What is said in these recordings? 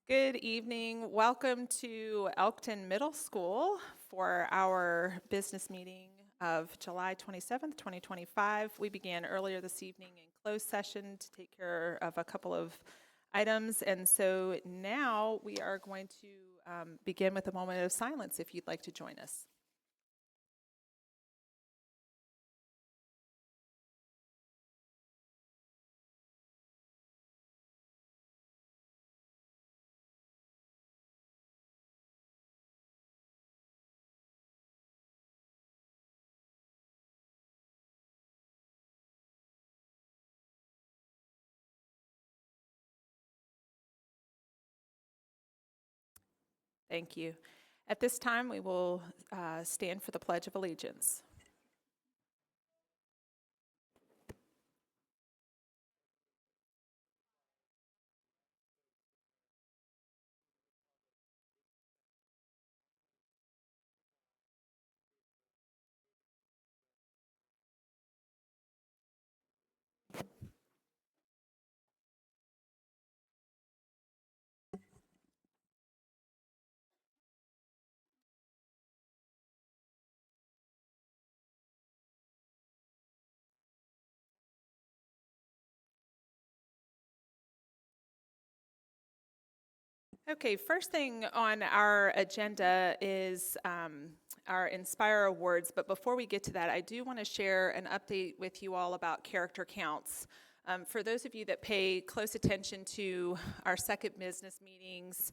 Good evening. Welcome to Elkton Middle School for our business meeting of July 27th, 2025. We began earlier this evening in closed session to take care of a couple of items. And so now we are going to begin with a moment of silence if you'd like to join us. Thank you. At this time, we will stand for the Pledge of Allegiance. Okay, first thing on our agenda is our Inspire Awards, but before we get to that, I do want to share an update with you all about character counts. For those of you that pay close attention to our second business meetings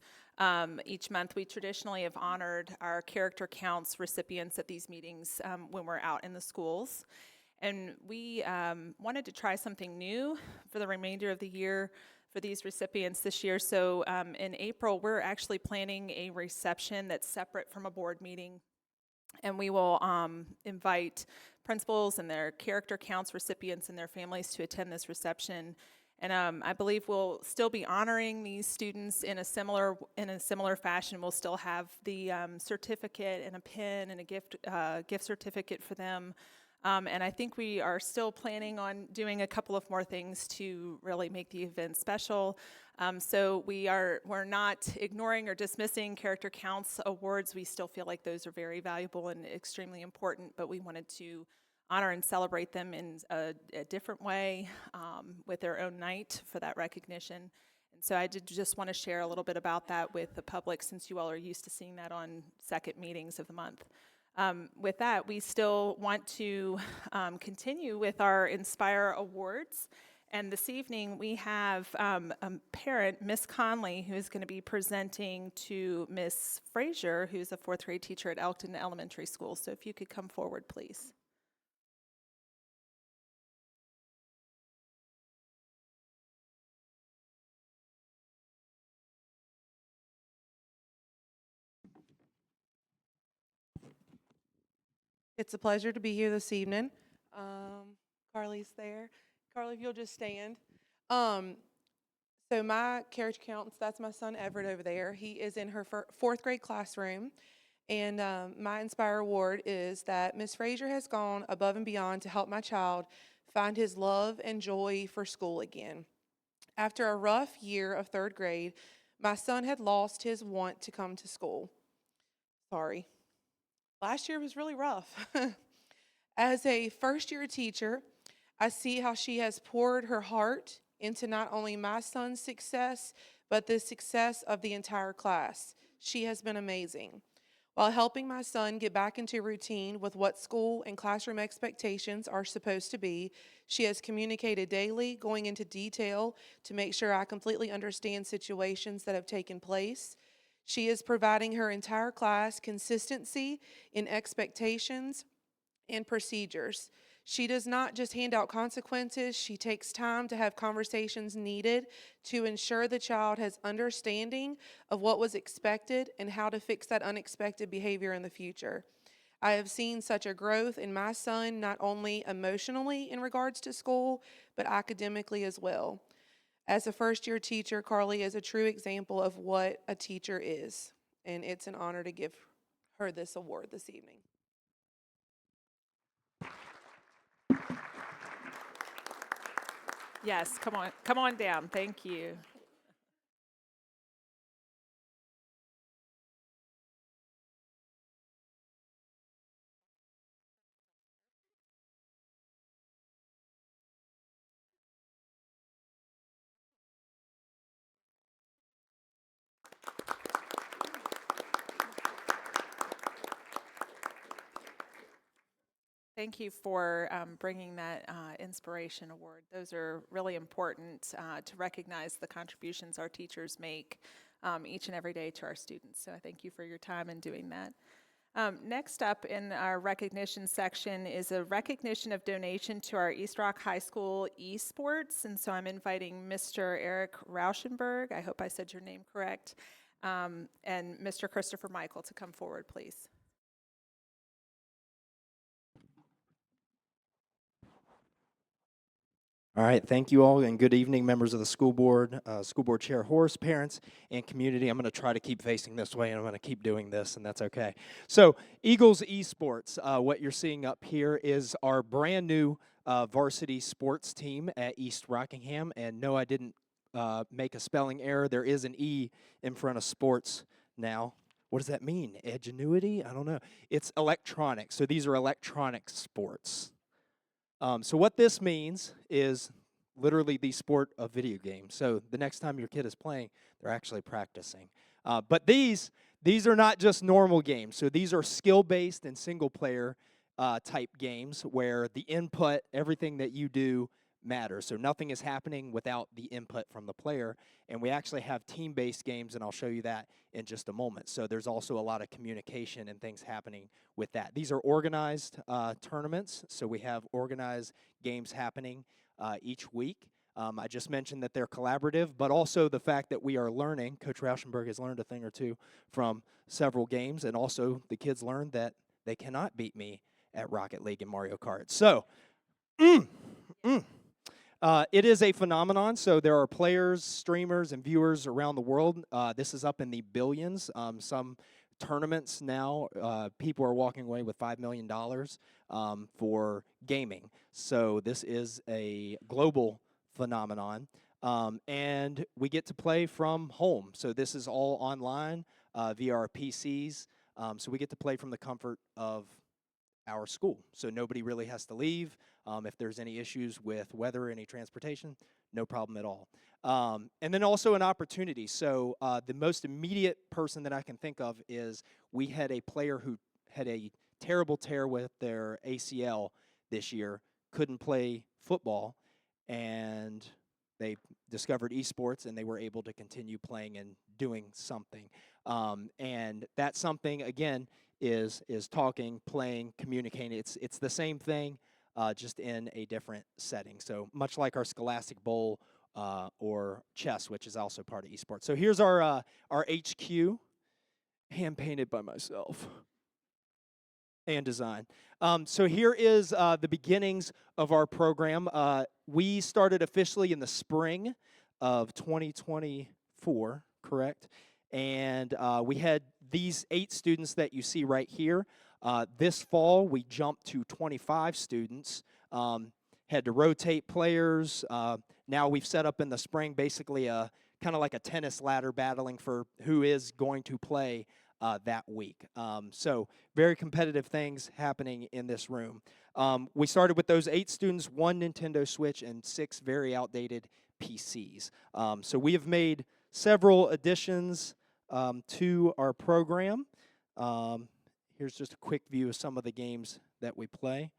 each month, we traditionally have honored our character counts recipients at these meetings when we're out in the schools. And we wanted to try something new for the remainder of the year for these recipients this year. So in April, we're actually planning a reception that's separate from a board meeting. And we will invite principals and their character counts recipients and their families to attend this reception. And I believe we'll still be honoring these students in a similar fashion. We'll still have the certificate and a pin and a gift certificate for them. And I think we are still planning on doing a couple of more things to really make the event special. So we're not ignoring or dismissing character counts awards. We still feel like those are very valuable and extremely important, but we wanted to honor and celebrate them in a different way with their own night for that recognition. And so I did just want to share a little bit about that with the public, since you all are used to seeing that on second meetings of the month. With that, we still want to continue with our Inspire Awards. And this evening, we have a parent, Miss Conley, who is going to be presenting to Miss Frazier, who's a fourth grade teacher at Elkton Elementary School. So if you could come forward, please. It's a pleasure to be here this evening. Carly's there. Carly, if you'll just stand. Um, so my character counts, that's my son Everett over there. He is in her fourth grade classroom. And my Inspire Award is that Miss Frazier has gone above and beyond to help my child find his love and joy for school again. After a rough year of third grade, my son had lost his want to come to school. Sorry. Last year was really rough. As a first-year teacher, I see how she has poured her heart into not only my son's success, but the success of the entire class. She has been amazing. While helping my son get back into routine with what school and classroom expectations are supposed to be, she has communicated daily, going into detail to make sure I completely understand situations that have taken place. She is providing her entire class consistency in expectations and procedures. She does not just hand out consequences, she takes time to have conversations needed to ensure the child has understanding of what was expected and how to fix that unexpected behavior in the future. I have seen such a growth in my son, not only emotionally in regards to school, but academically as well. As a first-year teacher, Carly is a true example of what a teacher is, and it's an honor to give her this award this evening. Yes, come on down. Thank you. Thank you for bringing that Inspiration Award. Those are really important to recognize the contributions our teachers make each and every day to our students. So I thank you for your time in doing that. Next up in our recognition section is a recognition of donation to our East Rock High School esports. And so I'm inviting Mr. Eric Rauschenberg, I hope I said your name correct, and Mr. Christopher Michael to come forward, please. All right, thank you all, and good evening, members of the school board chair Horace, parents, and community. I'm going to try to keep facing this way, and I'm going to keep doing this, and that's okay. So, Eagles Esports, what you're seeing up here is our brand new varsity sports team at East Rockingham, and no, I didn't make a spelling error. There is an E in front of sports now. What does that mean? Ingenuity? I don't know. It's electronic, so these are electronic sports. So what this means is literally the sport of video games. So the next time your kid is playing, they're actually practicing. But these are not just normal games. So these are skill-based and single-player type games where the input, everything that you do matters. So nothing is happening without the input from the player. And we actually have team-based games, and I'll show you that in just a moment. So there's also a lot of communication and things happening with that. These are organized tournaments, so we have organized games happening each week. I just mentioned that they're collaborative, but also the fact that we are learning. Coach Rauschenberg has learned a thing or two from several games, and also the kids learned that they cannot beat me at Rocket League and Mario Kart. So, it is a phenomenon, so there are players, streamers, and viewers around the world. This is up in the billions. Some tournaments now, people are walking away with $5 million for gaming. So this is a global phenomenon, and we get to play from home. So this is all online via our PCs, so we get to play from the comfort of our school. So nobody really has to leave. If there's any issues with weather, any transportation, no problem at all. And then also an opportunity. So the most immediate person that I can think of is we had a player who had a terrible tear with their ACL this year, couldn't play football, and they discovered esports, and they were able to continue playing and doing something. And that something, again, is talking, playing, communicating. It's the same thing, just in a different setting. So much like our Scholastic Bowl or chess, which is also part of esports. So here's our HQ, hand painted by myself and design. So here is the beginnings of our program. We started officially in the spring of 2024, correct? And we had these 8 students that you see right here. This fall, we jumped to 25 students, had to rotate players. Now we've set up in the spring basically kind of like a tennis ladder battling for who is going to play that week. So very competitive things happening in this room. We started with those 8 students, 1 Nintendo Switch, and 6 very outdated PCs. So we have made several additions to our program. Here's just a quick view of some of the games that we play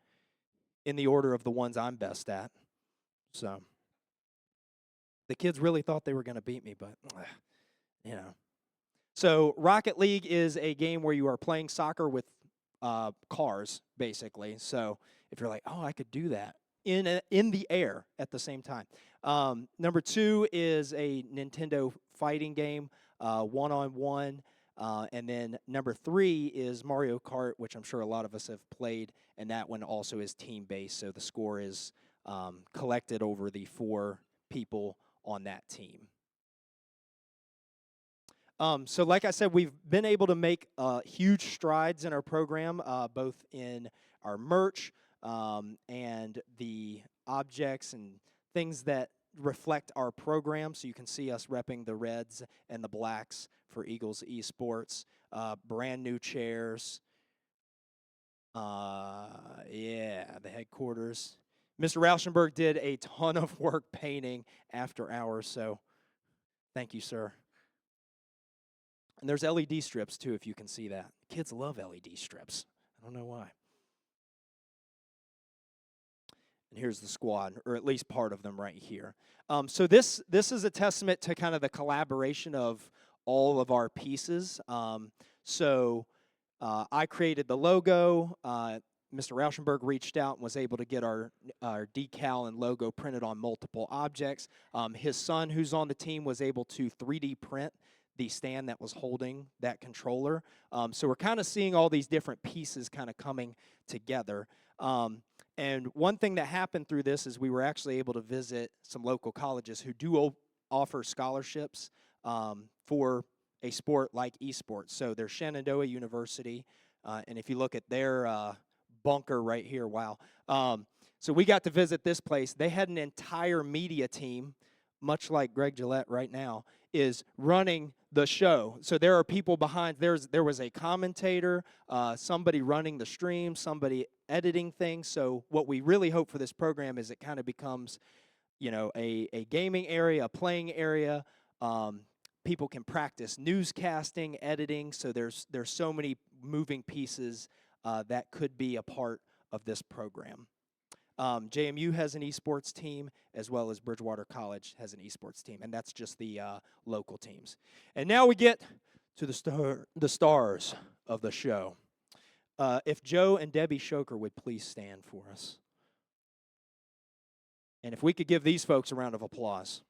in the order of the ones I'm best at. So the kids really thought they were going to beat me, but, you know. So Rocket League is a game where you are playing soccer with cars, basically. So if you're like, oh, I could do that in the air at the same time. Number 2 is a Nintendo fighting game, one-on-one. And then number 3 is Mario Kart, which I'm sure a lot of us have played, and that one also is team-based, so the score is collected over the 4 people on that team. So like I said, we've been able to make huge strides in our program, both in our merch and the objects and things that reflect our program. So you can see us repping the reds and the blacks for Eagles Esports. Brand new chairs. Yeah, the headquarters. Mr. Rauschenberg did a ton of work painting after hours, so thank you, sir. And there's LED strips, too, if you can see that. Kids love LED strips. I don't know why. And here's the squad, or at least part of them right here. So this is a testament to kind of the collaboration of all of our pieces. I created the logo. Mr. Rauschenberg reached out and was able to get our decal and logo printed on multiple objects. His son, who's on the team, was able to 3D print the stand that was holding that controller. So we're kind of seeing all these different pieces kind of coming together. And one thing that happened through this is we were actually able to visit some local colleges who do offer scholarships for a sport like esports. So there's Shenandoah University, and if you look at their bunker right here, wow. So we got to visit this place. They had an entire media team, much like Greg Gillette right now, is running the show. So there are people behind. There was a commentator, somebody running the stream, somebody editing things. So what we really hope for this program is it kind of becomes, a gaming area, a playing area. People can practice newscasting, editing. So there's so many moving pieces that could be a part of this program. JMU has an esports team, as well as Bridgewater College has an esports team, and that's just the local teams. And now we get to the stars of the show. If Joe and Debbie Shoker would please stand for us. And if we could give these folks a round of applause.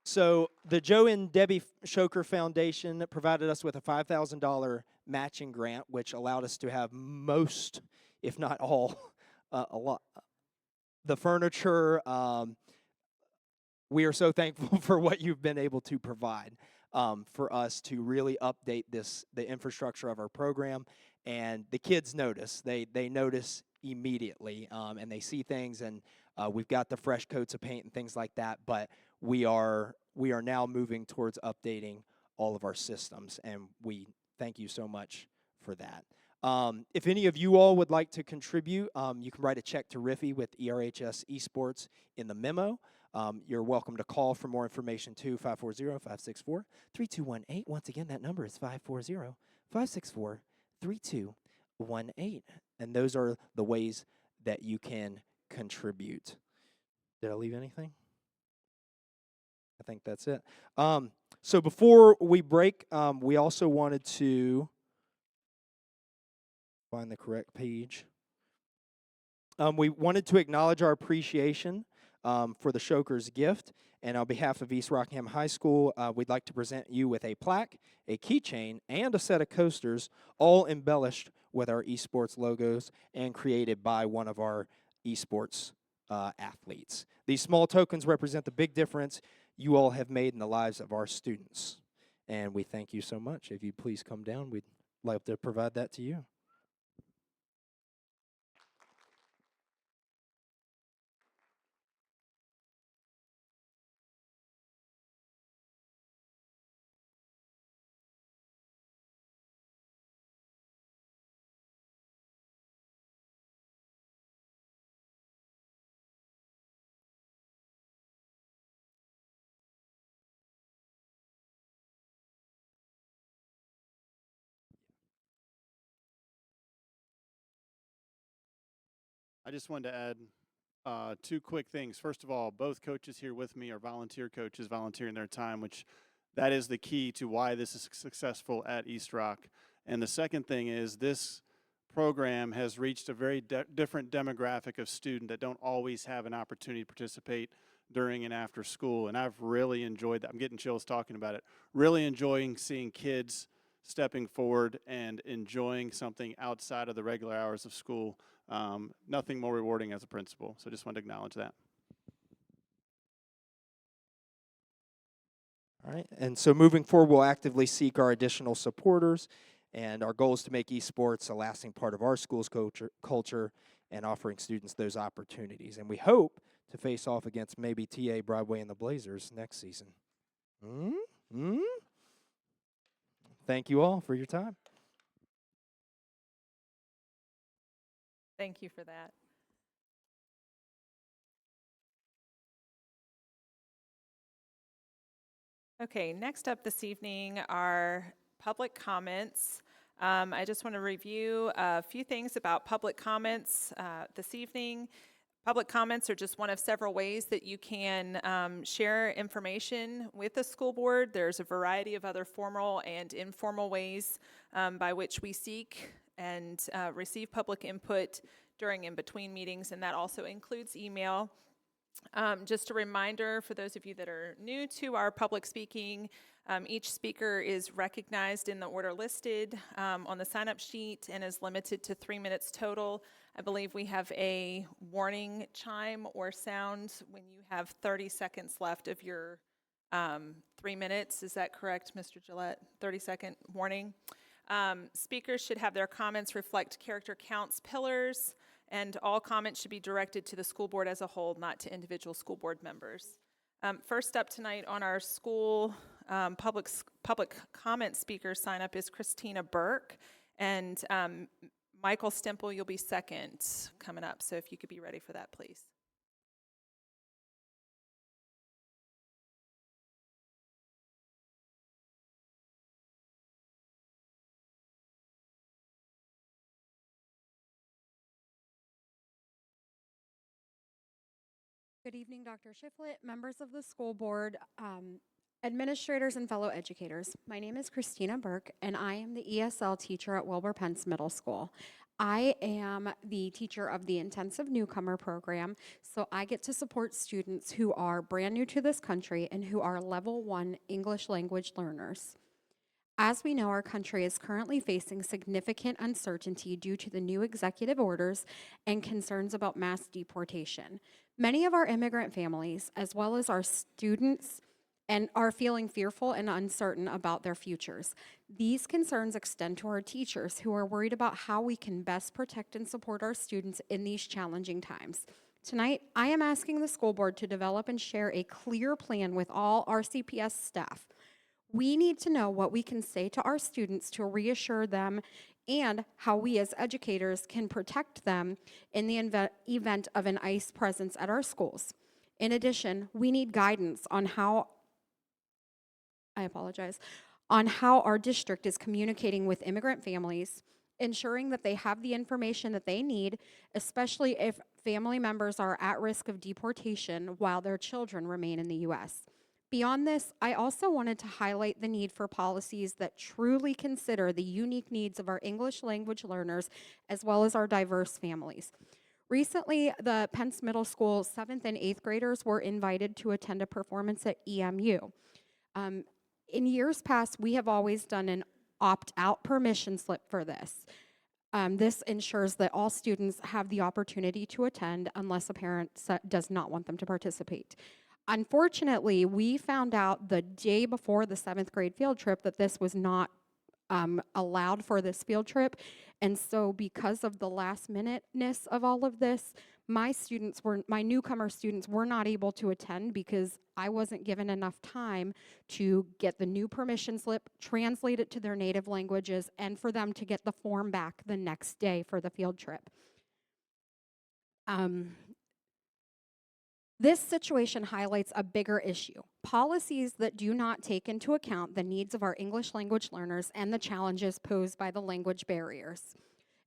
So the Joe and Debbie Shoker Foundation provided us with a $5,000 matching grant, which allowed us to have most, if not all, a lot, the furniture. We are so thankful for what you've been able to provide for us to really update the infrastructure of our program. And the kids notice. They notice immediately, and they see things, and we've got the fresh coats of paint and things like that, but we are now moving towards updating all of our systems, and we thank you so much for that. If any of you all would like to contribute, you can write a check to Riffy with ERHS Esports in the memo. You're welcome to call for more information to 540-564-3218. Once again, that number is 540-564-3218. And those are the ways that you can contribute. Did I leave anything? I think that's it. So before we break, we also wanted to find the correct page. We wanted to acknowledge our appreciation for the Shoker's gift. And on behalf of East Rockingham High School, we'd like to present you with a plaque, a keychain, and a set of coasters, all embellished with our esports logos and created by one of our esports athletes. These small tokens represent the big difference you all have made in the lives of our students. And we thank you so much. If you'd please come down, we'd like to provide that to you. I just wanted to add two quick things. First of all, both coaches here with me are volunteer coaches volunteering their time, which that is the key to why this is successful at East Rock. And the second thing is this program has reached a very different demographic of student that don't always have an opportunity to participate during and after school. And I've really enjoyed that. I'm getting chills talking about it. Really enjoying seeing kids stepping forward and enjoying something outside of the regular hours of school. Nothing more rewarding as a principal. So just wanted to acknowledge that. All right, and so moving forward, we'll actively seek our additional supporters, and our goal is to make esports a lasting part of our school's culture and offering students those opportunities. And we hope to face off against maybe TA, Broadway, and the Blazers next season. Thank you all for your time. Thank you for that. Okay, next up this evening are public comments. I just want to review a few things about public comments this evening. Public comments are just one of several ways that you can share information with the school board. There's a variety of other formal and informal ways by which we seek and receive public input during and between meetings, and that also includes email. Just a reminder for those of you that are new to our public speaking, each speaker is recognized in the order listed on the sign-up sheet and is limited to 3 minutes total. I believe we have a warning chime or sound when you have 30 seconds left of your 3 minutes. Is that correct, Mr. Gillette? 30-second warning. Speakers should have their comments reflect character counts pillars, and all comments should be directed to the school board as a whole, not to individual school board members. First up tonight on our school public comment speaker sign up is Christina Burke, and Michael Stemple, you'll be second coming up, so if you could be ready for that, please. Good evening, Dr. Shiflett, members of the school board, administrators, and fellow educators. My name is Christina Burke, and I am the ESL teacher at Wilbur Pence Middle School. I am the teacher of the intensive newcomer program, so I get to support students who are brand new to this country and who are level 1 English language learners. As we know, our country is currently facing significant uncertainty due to the new executive orders and concerns about mass deportation. Many of our immigrant families, as well as our students, are feeling fearful and uncertain about their futures. These concerns extend to our teachers, who are worried about how we can best protect and support our students in these challenging times. Tonight, I am asking the school board to develop and share a clear plan with all RCPS staff. We need to know what we can say to our students to reassure them, and how we as educators can protect them in the event of an ICE presence at our schools. In addition, we need guidance on how our district is communicating with immigrant families, ensuring that they have the information that they need, especially if family members are at risk of deportation while their children remain in the U.S. Beyond this, I also wanted to highlight the need for policies that truly consider the unique needs of our English language learners as well as our diverse families. Recently, the Pence Middle School 7th and 8th graders were invited to attend a performance at EMU. In years past, we have always done an opt-out permission slip for this. This ensures that all students have the opportunity to attend unless a parent does not want them to participate. Unfortunately, we found out the day before the 7th grade field trip that this was not allowed for this field trip. And so because of the last minuteness of all of this, my newcomer students were not able to attend because I wasn't given enough time to get the new permission slip, translate it to their native languages, and for them to get the form back the next day for the field trip. This situation highlights a bigger issue: policies that do not take into account the needs of our English language learners and the challenges posed by the language barriers.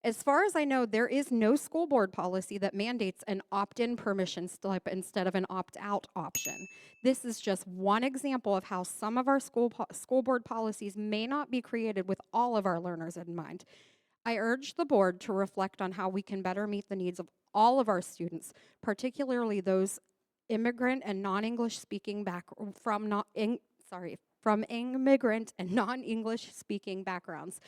As far as I know, there is no school board policy that mandates an opt-in permission slip instead of an opt-out option. This is just one example of how some of our school board policies may not be created with all of our learners in mind. I urge the board to reflect on how we can better meet the needs of all of our students, particularly those immigrant and non-English speaking from immigrant and non-English speaking backgrounds.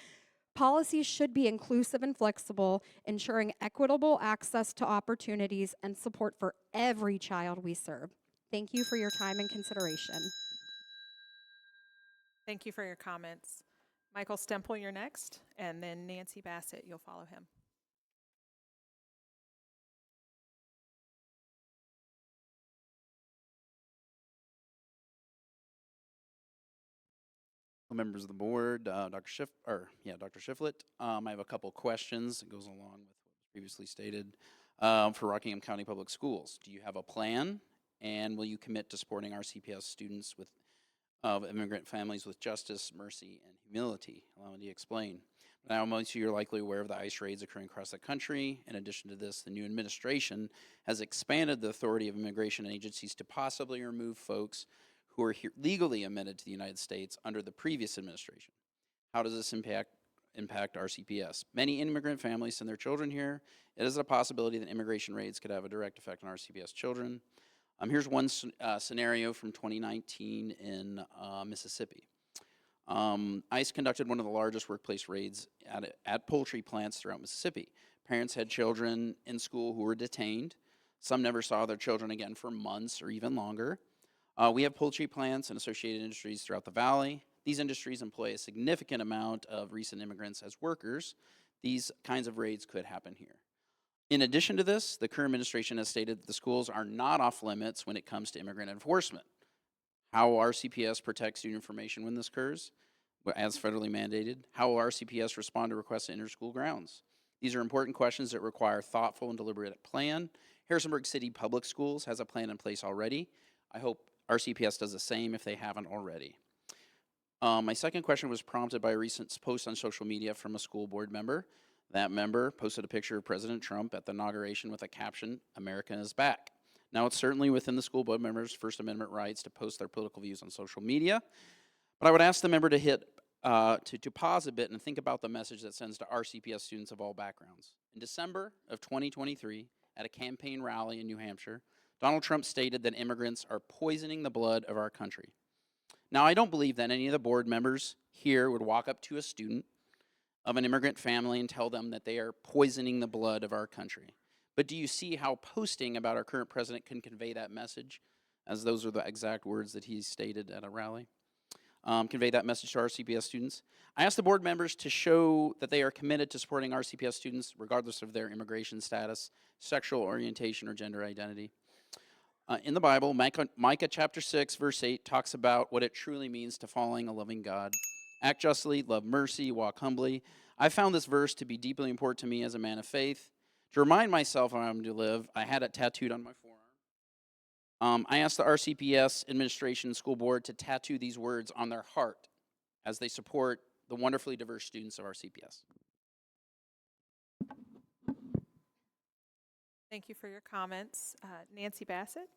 Policies should be inclusive and flexible, ensuring equitable access to opportunities and support for every child we serve. Thank you for your time and consideration. Thank you for your comments. Michael Stemple, you're next, and then Nancy Bassett, you'll follow him. Members of the board, Dr. Shiflett. I have a couple questions that goes along with what was previously stated for Rockingham County Public Schools. Do you have a plan, and will you commit to supporting RCPS students of immigrant families with justice, mercy, and humility? Allow me to explain. Now, most of you are likely aware of the ICE raids occurring across the country. In addition to this, the new administration has expanded the authority of immigration agencies to possibly remove folks who are legally admitted to the United States under the previous administration. How does this impact RCPS? Many immigrant families send their children here. It is a possibility that immigration raids could have a direct effect on RCPS children. Here's one scenario from 2019 in Mississippi. ICE conducted one of the largest workplace raids at poultry plants throughout Mississippi. Parents had children in school who were detained. Some never saw their children again for months or even longer. We have poultry plants and associated industries throughout the valley. These industries employ a significant amount of recent immigrants as workers. These kinds of raids could happen here. In addition to this, the current administration has stated that the schools are not off limits when it comes to immigrant enforcement. How will RCPS protect student information when this occurs, as federally mandated? How will RCPS respond to requests to enter school grounds? These are important questions that require thoughtful and deliberate plan. Harrisonburg City Public Schools has a plan in place already. I hope RCPS does the same if they haven't already. My second question was prompted by a recent post on social media from a school board member. That member posted a picture of President Trump at the inauguration with a caption, "America is back." Now, it's certainly within the school board members' First Amendment rights to post their political views on social media, but I would ask the member to pause a bit and think about the message that sends to RCPS students of all backgrounds. In December of 2023, at a campaign rally in New Hampshire, Donald Trump stated that immigrants are poisoning the blood of our country. Now, I don't believe that any of the board members here would walk up to a student of an immigrant family and tell them that they are poisoning the blood of our country. But do you see how posting about our current president can convey that message, as those are the exact words that he stated at a rally? Convey that message to RCPS students. I asked the board members to show that they are committed to supporting RCPS students regardless of their immigration status, sexual orientation, or gender identity. In the Bible, Micah chapter 6, verse 8 talks about what it truly means to following a loving God. Act justly, love mercy, walk humbly. I found this verse to be deeply important to me as a man of faith. To remind myself how I'm to live, I had it tattooed on my forearm. I asked the RCPS administration and school board to tattoo these words on their heart as they support the wonderfully diverse students of RCPS. Thank you for your comments. Nancy Bassett?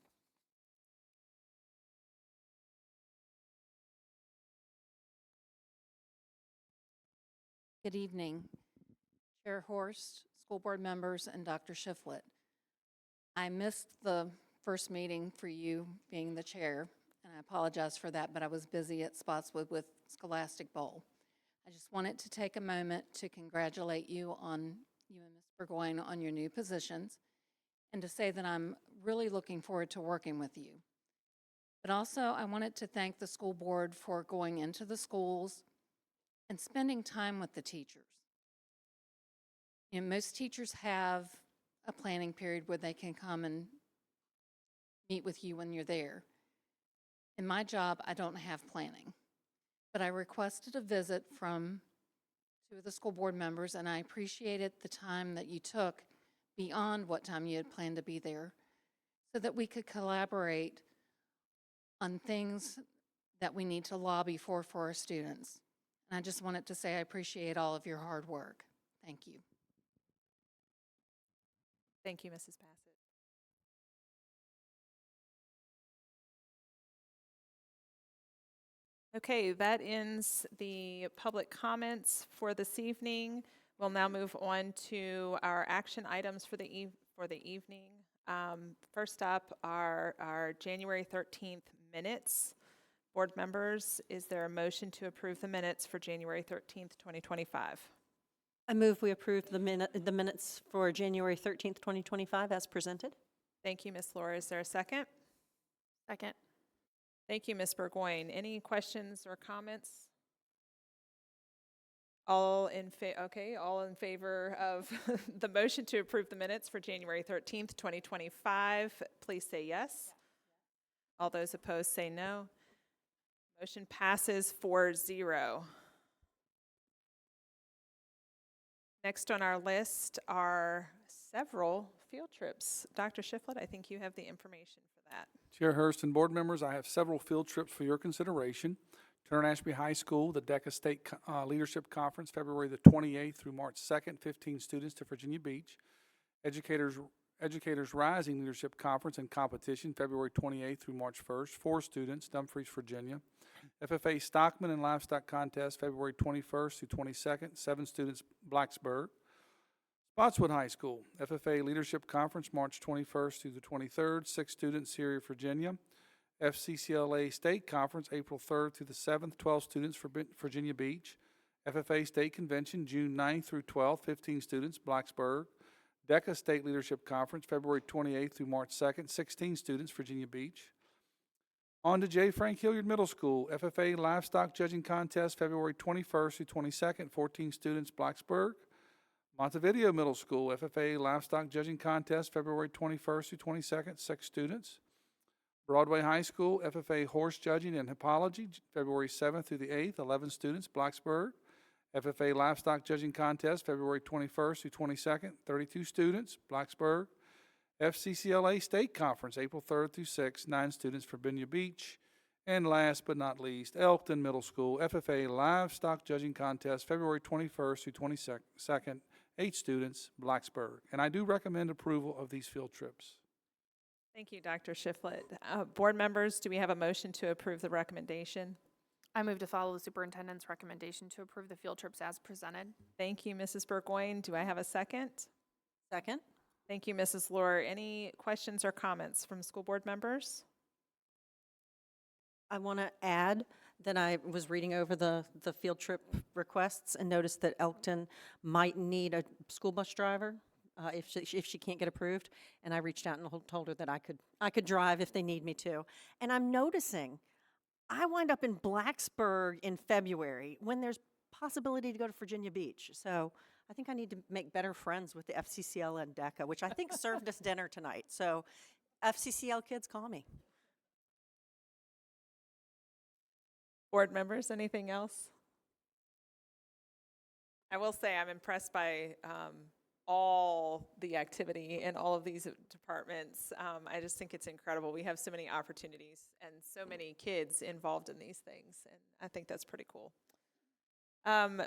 Good evening, Chair Horst, school board members, and Dr. Shiflett. I missed the first meeting for you being the chair, and I apologize for that, but I was busy at Spotswood with Scholastic Bowl. I just wanted to take a moment to congratulate you and Ms. Burgoyne on your new positions, and to say that I'm really looking forward to working with you. But also, I wanted to thank the school board for going into the schools and spending time with the teachers. You know, most teachers have a planning period where they can come and meet with you when you're there. In my job, I don't have planning, but I requested a visit from two of the school board members, and I appreciated the time that you took beyond what time you had planned to be there so that we could collaborate on things that we need to lobby for our students. And I just wanted to say I appreciate all of your hard work. Thank you. Thank you, Mrs. Bassett. Okay, that ends the public comments for this evening. We'll now move on to our action items for the evening. First up are our January 13th minutes. Board members, is there a motion to approve the minutes for January 13th, 2025? I move we approve the minutes for January 13th, 2025 as presented. Thank you, Ms. Laura. Is there a second? Second. Thank you, Ms. Burgoyne. Any questions or comments? All in favor of the motion to approve the minutes for January 13th, 2025, please say yes. All those opposed say no. Motion passes 4-0. Next on our list are several field trips. Dr. Shiflett, I think you have the information for that. Chair Hurst and board members, I have several field trips for your consideration. Turner Ashby High School, the DECA State Leadership Conference, February the 28th through March 2nd, 15 students to Virginia Beach. Educators Rising Leadership Conference and Competition, February 28th through March 1st, 4 students, Dumfries, Virginia. FFA Stockman and Livestock Contest, February 21st through 22nd, 7 students, Blacksburg. Spotswood High School, FFA Leadership Conference, March 21st through the 23rd, 6 students, Syria, Virginia. FCCLA State Conference, April 3rd through the 7th, 12 students for Virginia Beach. FFA State Convention, June 9th through 12th, 15 students, Blacksburg. DECA State Leadership Conference, February 28th through March 2nd, 16 students, Virginia Beach. On to J. Frank Hilliard Middle School, FFA Livestock Judging Contest, February 21st through 22nd, 14 students, Blacksburg. Montevideo Middle School, FFA Livestock Judging Contest, February 21st through 22nd, 6 students. Broadway High School, FFA Horse Judging and Hippology, February 7th through the 8th, 11 students, Blacksburg. FFA Livestock Judging Contest, February 21st through 22nd, 32 students, Blacksburg. FCCLA State Conference, April 3rd through 6th, 9 students, Virginia Beach. And last but not least, Elkton Middle School, FFA Livestock Judging Contest, February 21st through 22nd, 8 students, Blacksburg. And I do recommend approval of these field trips. Thank you, Dr. Shiflett. Board members, do we have a motion to approve the recommendation? I move to follow the superintendent's recommendation to approve the field trips as presented. Thank you, Mrs. Burgoyne. Do I have a second? Second. Thank you, Mrs. Lohr. Any questions or comments from school board members? I want to add that I was reading over the field trip requests and noticed that Elkton might need a school bus driver if she can't get approved. And I reached out and told her that I could drive if they need me to. And I'm noticing I wind up in Blacksburg in February when there's possibility to go to Virginia Beach. So I think I need to make better friends with the FCCL and DECA, which I think served us dinner tonight. So FCCL kids, call me. Board members, anything else? I will say I'm impressed by all the activity in all of these departments. I just think it's incredible. We have so many opportunities and so many kids involved in these things, and I think that's pretty cool.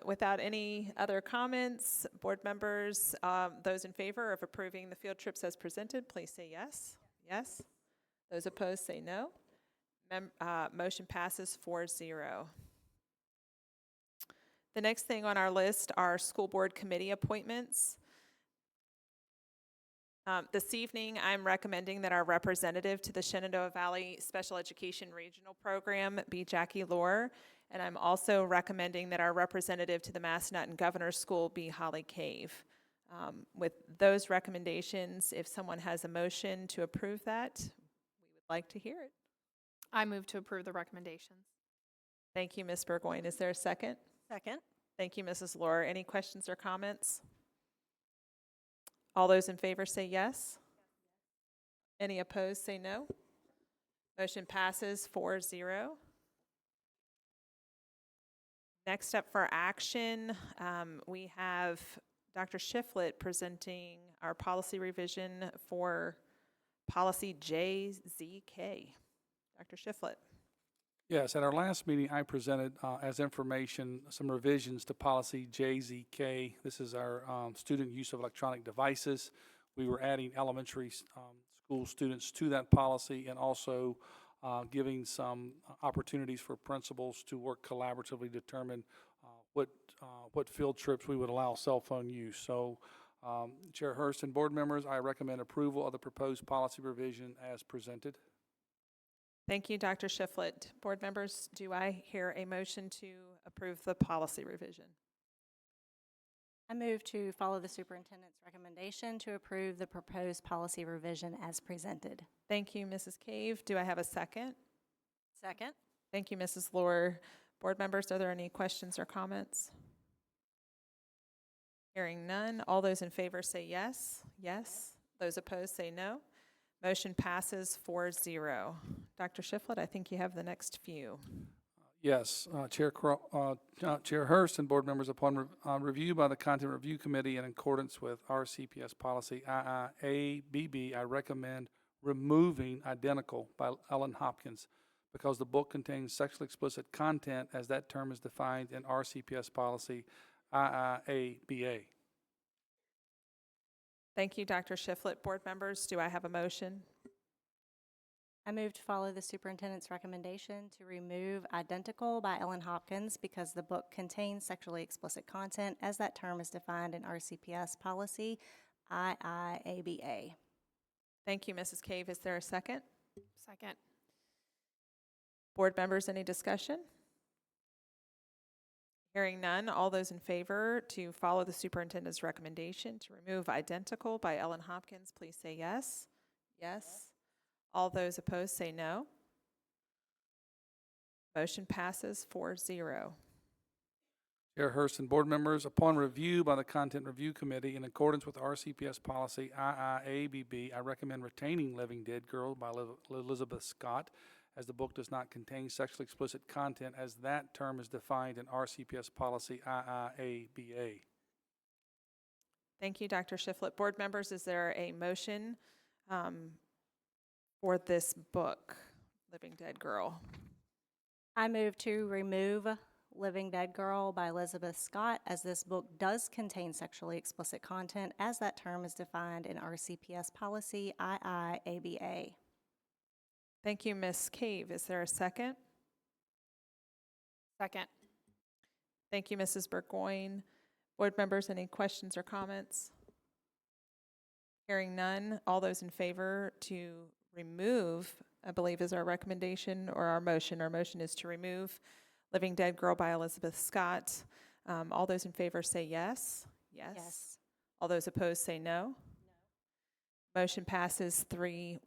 Without any other comments, board members, those in favor of approving the field trips as presented, please say yes. Yes. Those opposed say no. Motion passes 4-0. The next thing on our list are school board committee appointments. This evening, I'm recommending that our representative to the Shenandoah Valley Special Education Regional Program be Jackie Lohr, and I'm also recommending that our representative to the Massanutten Governor's School be Holly Cave. With those recommendations, if someone has a motion to approve that, we would like to hear it. I move to approve the recommendations. Thank you, Ms. Burgoyne. Is there a second? Second. Thank you, Mrs. Lohr. Any questions or comments? All those in favor say yes. Any opposed say no. Motion passes 4-0. Next up for action, we have Dr. Shiflett presenting our policy revision for policy JZK. Dr. Shiflett. Yes, at our last meeting, I presented as information some revisions to policy JZK. This is our student use of electronic devices. We were adding elementary school students to that policy and also giving some opportunities for principals to work collaboratively to determine what field trips we would allow cell phone use. So Chair Hurst and board members, I recommend approval of the proposed policy revision as presented. Thank you, Dr. Shiflett. Board members, do I hear a motion to approve the policy revision? I move to follow the superintendent's recommendation to approve the proposed policy revision as presented. Thank you, Mrs. Cave. Do I have a second? Second. Thank you, Mrs. Lohr. Board members, are there any questions or comments? Hearing none. All those in favor say yes. Yes. Those opposed say no. Motion passes 4-0. Dr. Shiflett, I think you have the next few. Yes, Chair Hurst and board members, upon review by the Content Review Committee in accordance with RCPS policy IIABB, I recommend removing identical by Ellen Hopkins because the book contains sexually explicit content as that term is defined in RCPS policy IIABA. Thank you, Dr. Shiflett. Board members, do I have a motion? I move to follow the superintendent's recommendation to remove identical by Ellen Hopkins because the book contains sexually explicit content as that term is defined in RCPS policy IIABA. Thank you, Mrs. Cave. Is there a second? Second. Board members, any discussion? Hearing none, all those in favor to follow the superintendent's recommendation to remove identical by Ellen Hopkins, please say yes. Yes. All those opposed say no. Motion passes 4-0. Chair Hurst and board members, upon review by the Content Review Committee in accordance with RCPS policy IIABB, I recommend retaining Living Dead Girl by Elizabeth Scott, as the book does not contain sexually explicit content as that term is defined in RCPS policy IIABA. Thank you, Dr. Shiflett. Board members, is there a motion for this book, Living Dead Girl? I move to remove Living Dead Girl by Elizabeth Scott, as this book does contain sexually explicit content as that term is defined in RCPS policy IIABA. Thank you, Ms. Cave. Is there a second? Second. Thank you, Mrs. Burgoyne. Board members, any questions or comments? Hearing none, all those in favor to remove, I believe is our recommendation or our motion. Our motion is to remove Living Dead Girl by Elizabeth Scott. All those in favor say yes. Yes. Yes. All those opposed say no. No. Motion passes 3-1.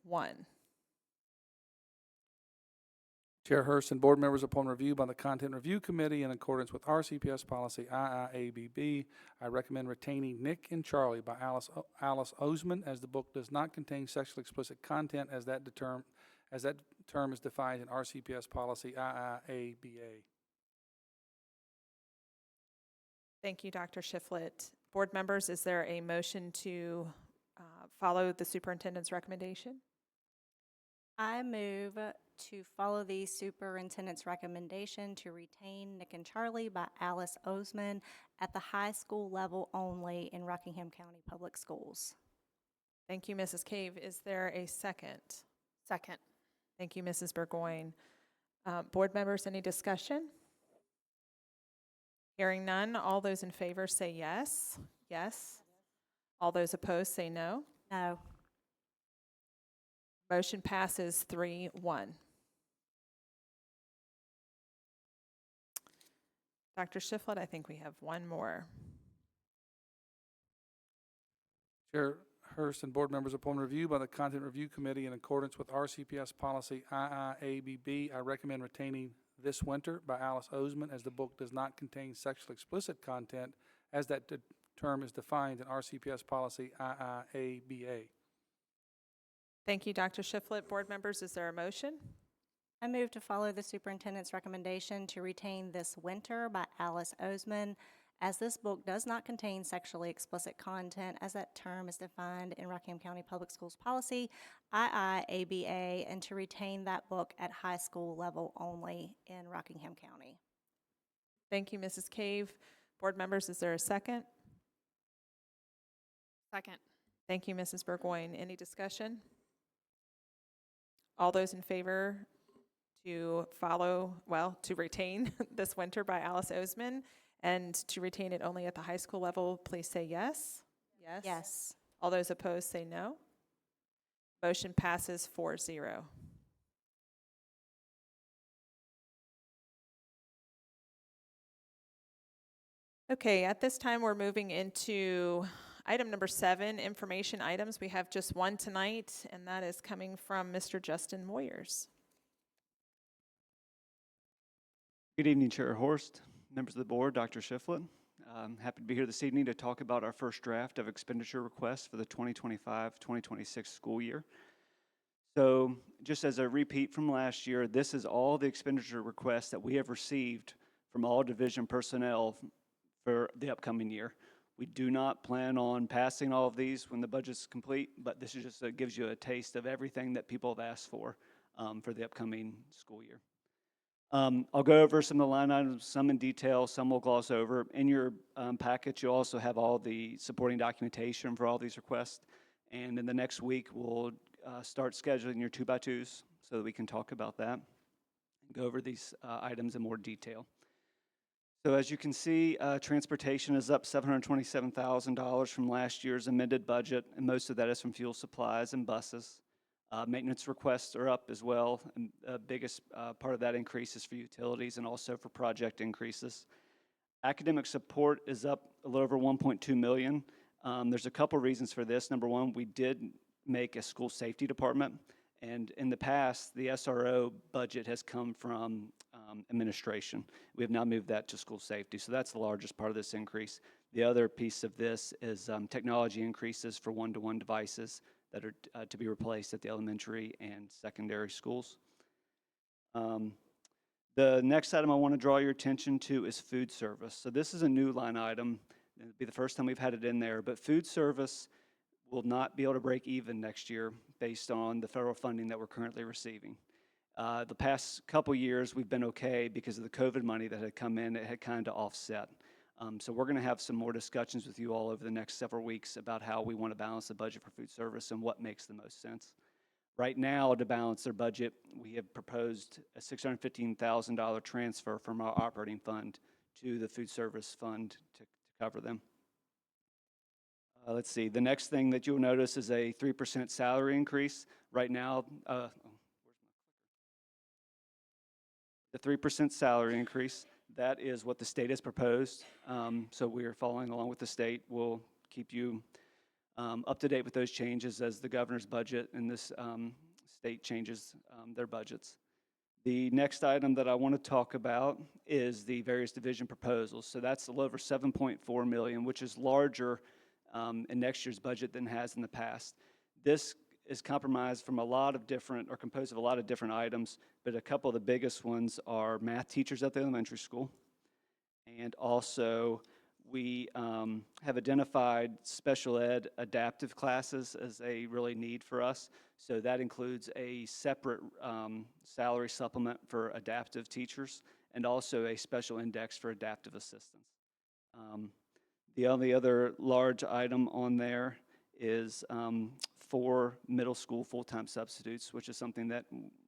Chair Hurst and board members, upon review by the Content Review Committee in accordance with RCPS policy IIABB, I recommend retaining Nick and Charlie by Alice Oseman, as the book does not contain sexually explicit content as that term is defined in RCPS policy IIABA. Thank you, Dr. Shiflett. Board members, is there a motion to follow the superintendent's recommendation? I move to follow the superintendent's recommendation to retain Nick and Charlie by Alice Oseman at the high school level only in Rockingham County Public Schools. Thank you, Mrs. Cave. Is there a second? Second. Thank you, Mrs. Burgoyne. Board members, any discussion? Hearing none, all those in favor say yes. Yes. All those opposed say no. No. Motion passes 3-1. Dr. Shiflett, I think we have one more. Chair Hurst and board members, upon review by the Content Review Committee in accordance with RCPS policy IIABB, I recommend retaining This Winter by Alice Oseman, as the book does not contain sexually explicit content as that term is defined in RCPS policy IIABA. Thank you, Dr. Shiflett. Board members, is there a motion? I move to follow the superintendent's recommendation to retain This Winter by Alice Oseman, as this book does not contain sexually explicit content as that term is defined in Rockingham County Public Schools policy IIABA, and to retain that book at high school level only in Rockingham County. Thank you, Mrs. Cave. Board members, is there a second? Second. Thank you, Mrs. Burgoyne. Any discussion? All those in favor to to retain This Winter by Alice Oseman and to retain it only at the high school level, please say yes. Yes. Yes. All those opposed say no. Motion passes 4-0. Okay, at this time we're moving into item number 7, information items. We have just one tonight, and that is coming from Mr. Justin Moyers. Good evening, Chair Horst, members of the board, Dr. Shiflett. I'm happy to be here this evening to talk about our first draft of expenditure requests for the 2025-2026 school year. So just as a repeat from last year, this is all the expenditure requests that we have received from all division personnel for the upcoming year. We do not plan on passing all of these when the budget's complete, but this is just gives you a taste of everything that people have asked for for the upcoming school year. I'll go over some of the line items, some in detail, some we'll gloss over. In your package, you'll also have all the supporting documentation for all these requests. And in the next week, we'll start scheduling your 2x2s so that we can talk about that and go over these items in more detail. So as you can see, transportation is up $727,000 from last year's amended budget, and most of that is from fuel supplies and buses. Maintenance requests are up as well, and the biggest part of that increase is for utilities and also for project increases. Academic support is up a little over $1.2 million. There's a couple reasons for this. Number one, we did make a school safety department, and in the past, the SRO budget has come from administration. We have now moved that to school safety, so that's the largest part of this increase. The other piece of this is technology increases for one-to-one devices that are to be replaced at the elementary and secondary schools. The next item I want to draw your attention to is food service. So this is a new line item. It'll be the first time we've had it in there, but food service will not be able to break even next year based on the federal funding that we're currently receiving. The past couple years, we've been okay because of the COVID money that had come in. It had kind of offset. So we're going to have some more discussions with you all over the next several weeks about how we want to balance the budget for food service and what makes the most sense. Right now, to balance their budget, we have proposed a $615,000 transfer from our operating fund to the food service fund to cover them. Let's see, the next thing that you'll notice is a 3% salary increase. Right now, the 3% salary increase, that is what the state has proposed. So we are following along with the state. We'll keep you up to date with those changes as the governor's budget and this state changes their budgets. The next item that I want to talk about is the various division proposals. So that's a little over $7.4 million, which is larger in next year's budget than it has in the past. This is compromised from a lot of different, or composed of a lot of different items, but a couple of the biggest ones are math teachers at the elementary school, and also we have identified special ed adaptive classes as a really need for us. So that includes a separate salary supplement for adaptive teachers and also a special index for adaptive assistants. The only other large item on there is 4 middle school full-time substitutes, which is something that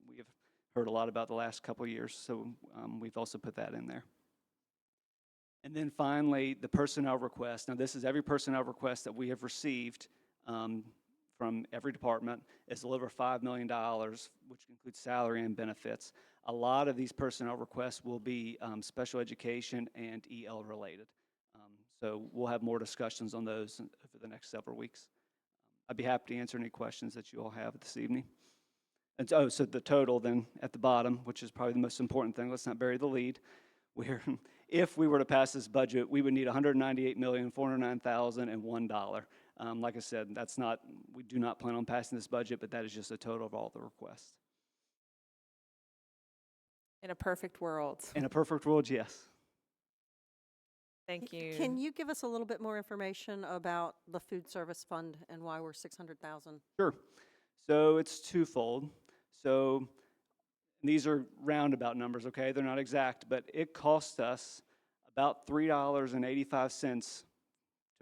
we have heard a lot about the last couple of years. So we've also put that in there. And then finally, the personnel request. Now, this is every personnel request that we have received from every department. Is a little over $5 million, which includes salary and benefits. A lot of these personnel requests will be special education and EL related. So we'll have more discussions on those over the next several weeks. I'd be happy to answer any questions that you all have this evening. And so the total then at the bottom, which is probably the most important thing, let's not bury the lead. If we were to pass this budget, we would need $198,409,001. Like I said, we do not plan on passing this budget, but that is just a total of all the requests. In a perfect world. In a perfect world, yes. Thank you. Can you give us a little bit more information about the food service fund and why we're $600,000? Sure. So it's twofold. So these are roundabout numbers, okay? They're not exact, but it costs us about $3.85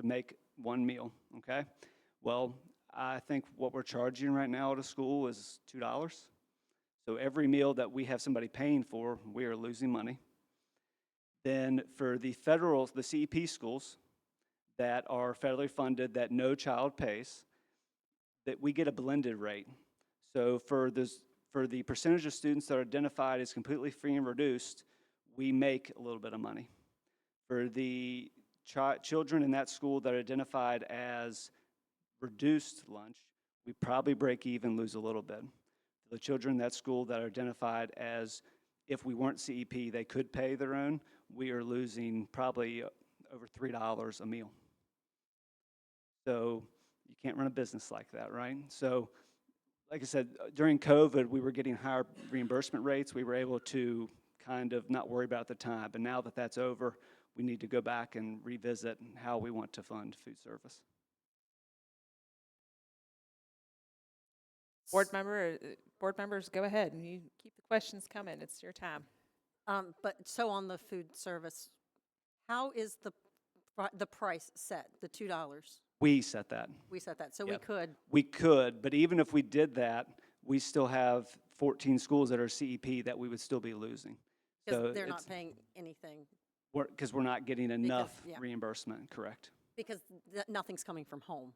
to make one meal, okay? Well, I think what we're charging right now at a school is $2. So every meal that we have somebody paying for, we are losing money. Then for the CEP schools that are federally funded that no child pays, that we get a blended rate. So for the percentage of students that are identified as completely free and reduced, we make a little bit of money. For the children in that school that are identified as reduced lunch, we probably break even, lose a little bit. For the children in that school that are identified as, if we weren't CEP, they could pay their own, we are losing probably over $3 a meal. So you can't run a business like that, right? So like I said, during COVID, we were getting higher reimbursement rates. We were able to kind of not worry about it at the time. But now that that's over, we need to go back and revisit how we want to fund food service. Board members, go ahead and you keep the questions coming. It's your time. But so on the food service, how is the price set, the $2? We set that. We set that, so we Yep. could, We could, but even if we did that, we still have 14 schools that are CEP that we would still be losing. because they're not paying anything, Because we're not getting enough yeah. reimbursement, correct? because nothing's coming from home.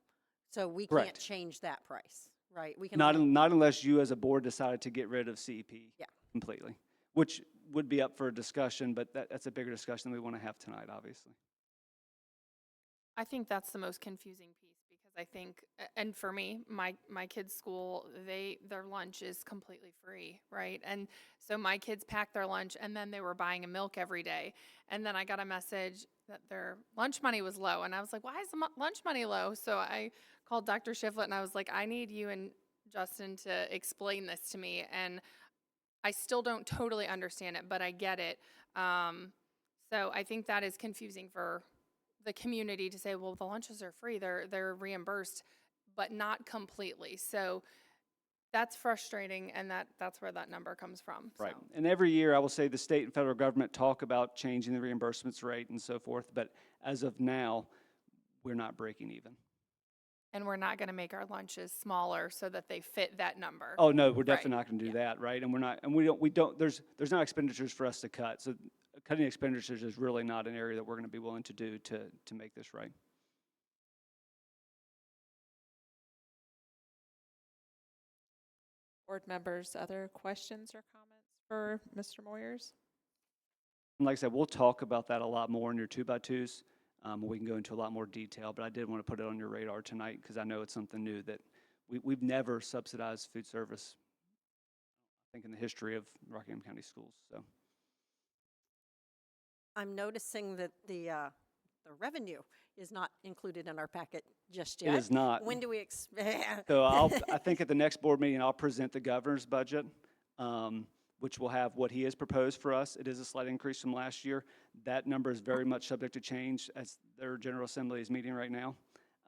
So we can't Correct. change that price, right? We can Not, only- not unless you as a board decided to get rid of CEP. Yeah. Completely, which would be up for a discussion, but that's a bigger discussion than we want to have tonight, obviously. I think that's the most confusing piece because I think, and for me, my kids' school, their lunch is completely free, right? And so my kids packed their lunch and then they were buying a milk every day. And then I got a message that their lunch money was low. And I was like, why is the lunch money low? So I called Dr. Shiflett and I was like, I need you and Justin to explain this to me. And I still don't totally understand it, but I get it. So I think that is confusing for the community to say, well, the lunches are free, they're reimbursed, but not completely. So that's frustrating, and that's where that number comes from. Right. So. And every year, I will say the state and federal government talk about changing the reimbursements rate and so forth, but as of now, we're not breaking even. And we're not going to make our lunches smaller so that they fit that number. Oh, no, we're definitely Right. not going to do Yeah. that, right? And we're not, and we don't, there's not expenditures for us to cut. So cutting expenditures is really not an area that we're going to be willing to do to make this right. Board members, other questions or comments for Mr. Moyers? And like I said, we'll talk about that a lot more in your 2x2s. We can go into a lot more detail, but I did want to put it on your radar tonight because I know it's something new that we've never subsidized food service, I think, in the history of Rockingham County Schools. So I'm noticing that the revenue is not included in our packet just yet. it is not. When do we expect? So I think at the next board meeting, I'll present the governor's budget, which will have what he has proposed for us. It is a slight increase from last year. That number is very much subject to change as their General Assembly is meeting right now.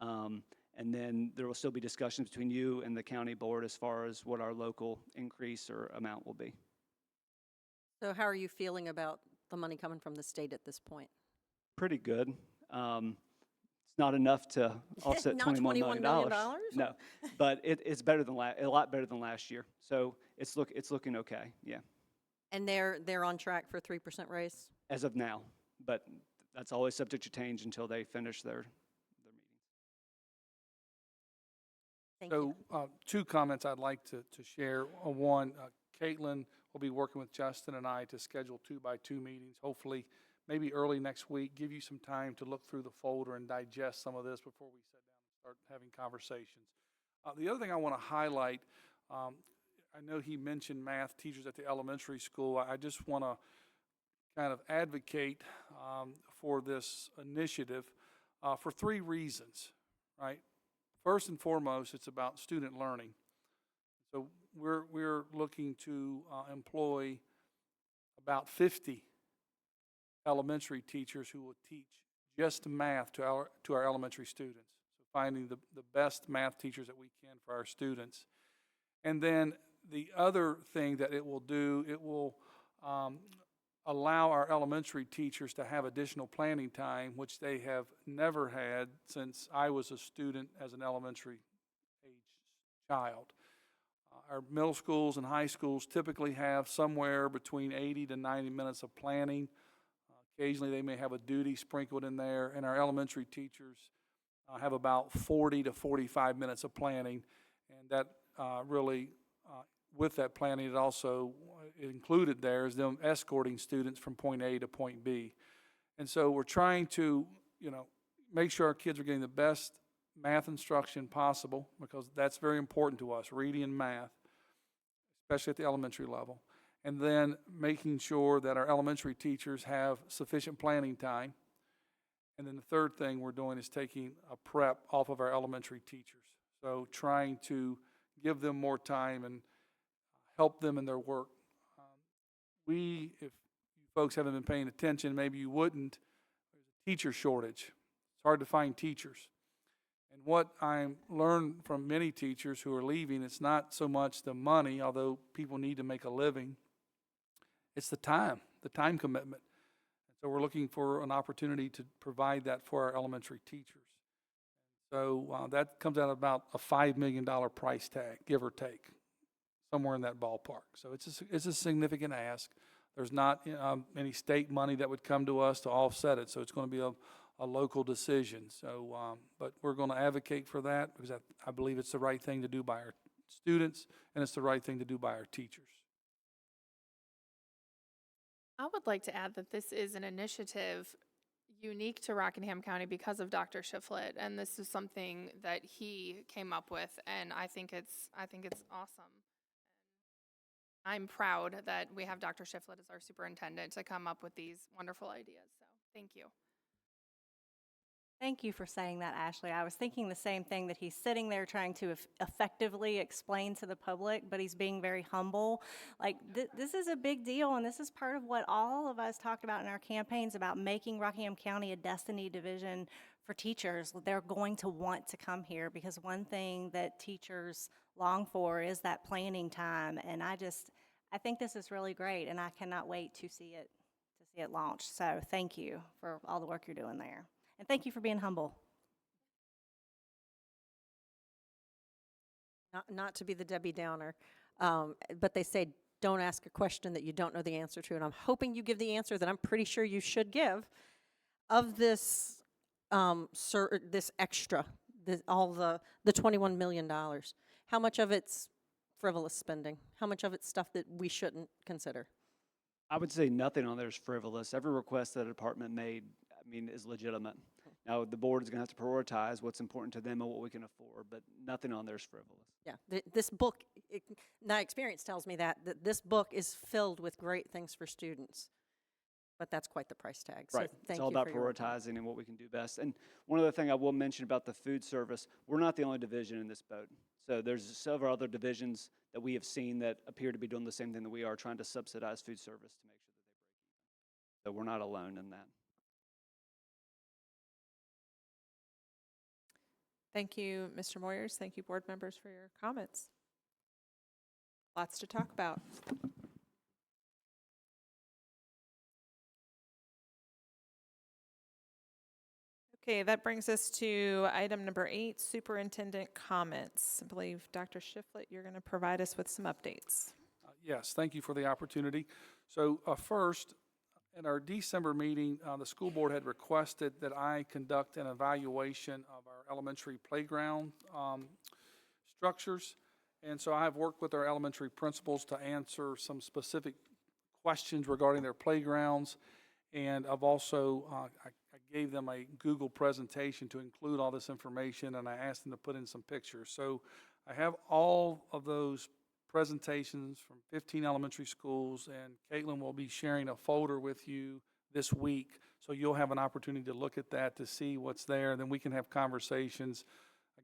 And then there will still be discussions between you and the county board as far as what our local increase or amount will be. So how are you feeling about the money coming from the state at this point? Pretty good. It's not enough to offset Not $21 $21 million. million? No, but it's better than a lot better than last year. So it's looking okay. Yeah, And they're on track for a 3% raise? as of now. But that's always subject to change until they finish their meetings. Thank you. So, two comments I'd like to share. One, Caitlin will be working with Justin and I to schedule 2x2 meetings, hopefully maybe early next week, give you some time to look through the folder and digest some of this before we sit down and start having conversations. The other thing I want to highlight, I know he mentioned math teachers at the elementary school. I just want to kind of advocate for this initiative for 3 reasons, right? First and foremost, it's about student learning. So we're looking to employ about 50 elementary teachers who will teach just math to our elementary students. So finding the best math teachers that we can for our students. And then the other thing that it will do, it will allow our elementary teachers to have additional planning time, which they have never had since I was a student as an elementary age child. Our middle schools and high schools typically have somewhere between 80 to 90 minutes of planning. Occasionally they may have a duty sprinkled in there, and our elementary teachers have about 40 to 45 minutes of planning, and that really, with that planning, it also included there is them escorting students from point A to point B. And so we're trying to, make sure our kids are getting the best math instruction possible, because that's very important to us, reading and math, especially at the elementary level. And then making sure that our elementary teachers have sufficient planning time. And then the third thing we're doing is taking a prep off of our elementary teachers. So trying to give them more time and help them in their work. If you folks haven't been paying attention, maybe you wouldn't, there's a teacher shortage. It's hard to find teachers. And what I learned from many teachers who are leaving, it's not so much the money, although people need to make a living, it's the time commitment. And so we're looking for an opportunity to provide that for our elementary teachers. So that comes out about a $5 million price tag, give or take, somewhere in that ballpark. So it's a significant ask. There's not any state money that would come to us to offset it, so it's going to be a local decision. So, but we're going to advocate for that because I believe it's the right thing to do by our students, and it's the right thing to do by our teachers. I would like to add that this is an initiative unique to Rockingham County because of Dr. Shiflett, and this is something that he came up with, and I think it's awesome. I'm proud that we have Dr. Shiflett as our superintendent to come up with these wonderful ideas. So thank you. Thank you for saying that, Ashley. I was thinking the same thing, that he's sitting there trying to effectively explain to the public, but he's being very humble. Like, this is a big deal, and this is part of what all of us talked about in our campaigns about making Rockingham County a destiny division for teachers. They're going to want to come here because one thing that teachers long for is that planning time, and I think this is really great, and I cannot wait to see it launched. So thank you for all the work you're doing there. And thank you for being humble. Not to be the Debbie Downer, but they say don't ask a question that you don't know the answer to, and I'm hoping you give the answer that I'm pretty sure you should give. Of this, this extra, all the $21 million, how much of it's frivolous spending? How much of it's stuff that we shouldn't consider? I would say nothing on there is frivolous. Every request that a department made, I mean, is legitimate. Now, the board is going to have to prioritize what's important to them and what we can afford, but nothing on there is frivolous. Yeah, this book, my experience tells me that this book is filled with great things for students, but that's quite the price tag. So Right. thank It's all you about for your prioritizing and what we can do best. And one other thing I will mention about the food service, we're not the only division in this boat. So there's several other divisions that we have seen that appear to be doing the same thing that we are, trying to subsidize food service to make sure that they break even. So we're not alone in that. Thank you, Mr. Moyers. Thank you, board members, for your comments. Lots to talk about. Okay, that brings us to item number 8, superintendent comments. I believe, Dr. Shiflett, you're going to provide us with some updates. Yes, thank you for the opportunity. So first, in our December meeting, the school board had requested that I conduct an evaluation of our elementary playground structures. And so I have worked with our elementary principals to answer some specific questions regarding their playgrounds. And I've also, I gave them a Google presentation to include all this information, and I asked them to put in some pictures. So I have all of those presentations from 15 elementary schools, and Caitlin will be sharing a folder with you this week. So you'll have an opportunity to look at that to see what's there, and then we can have conversations.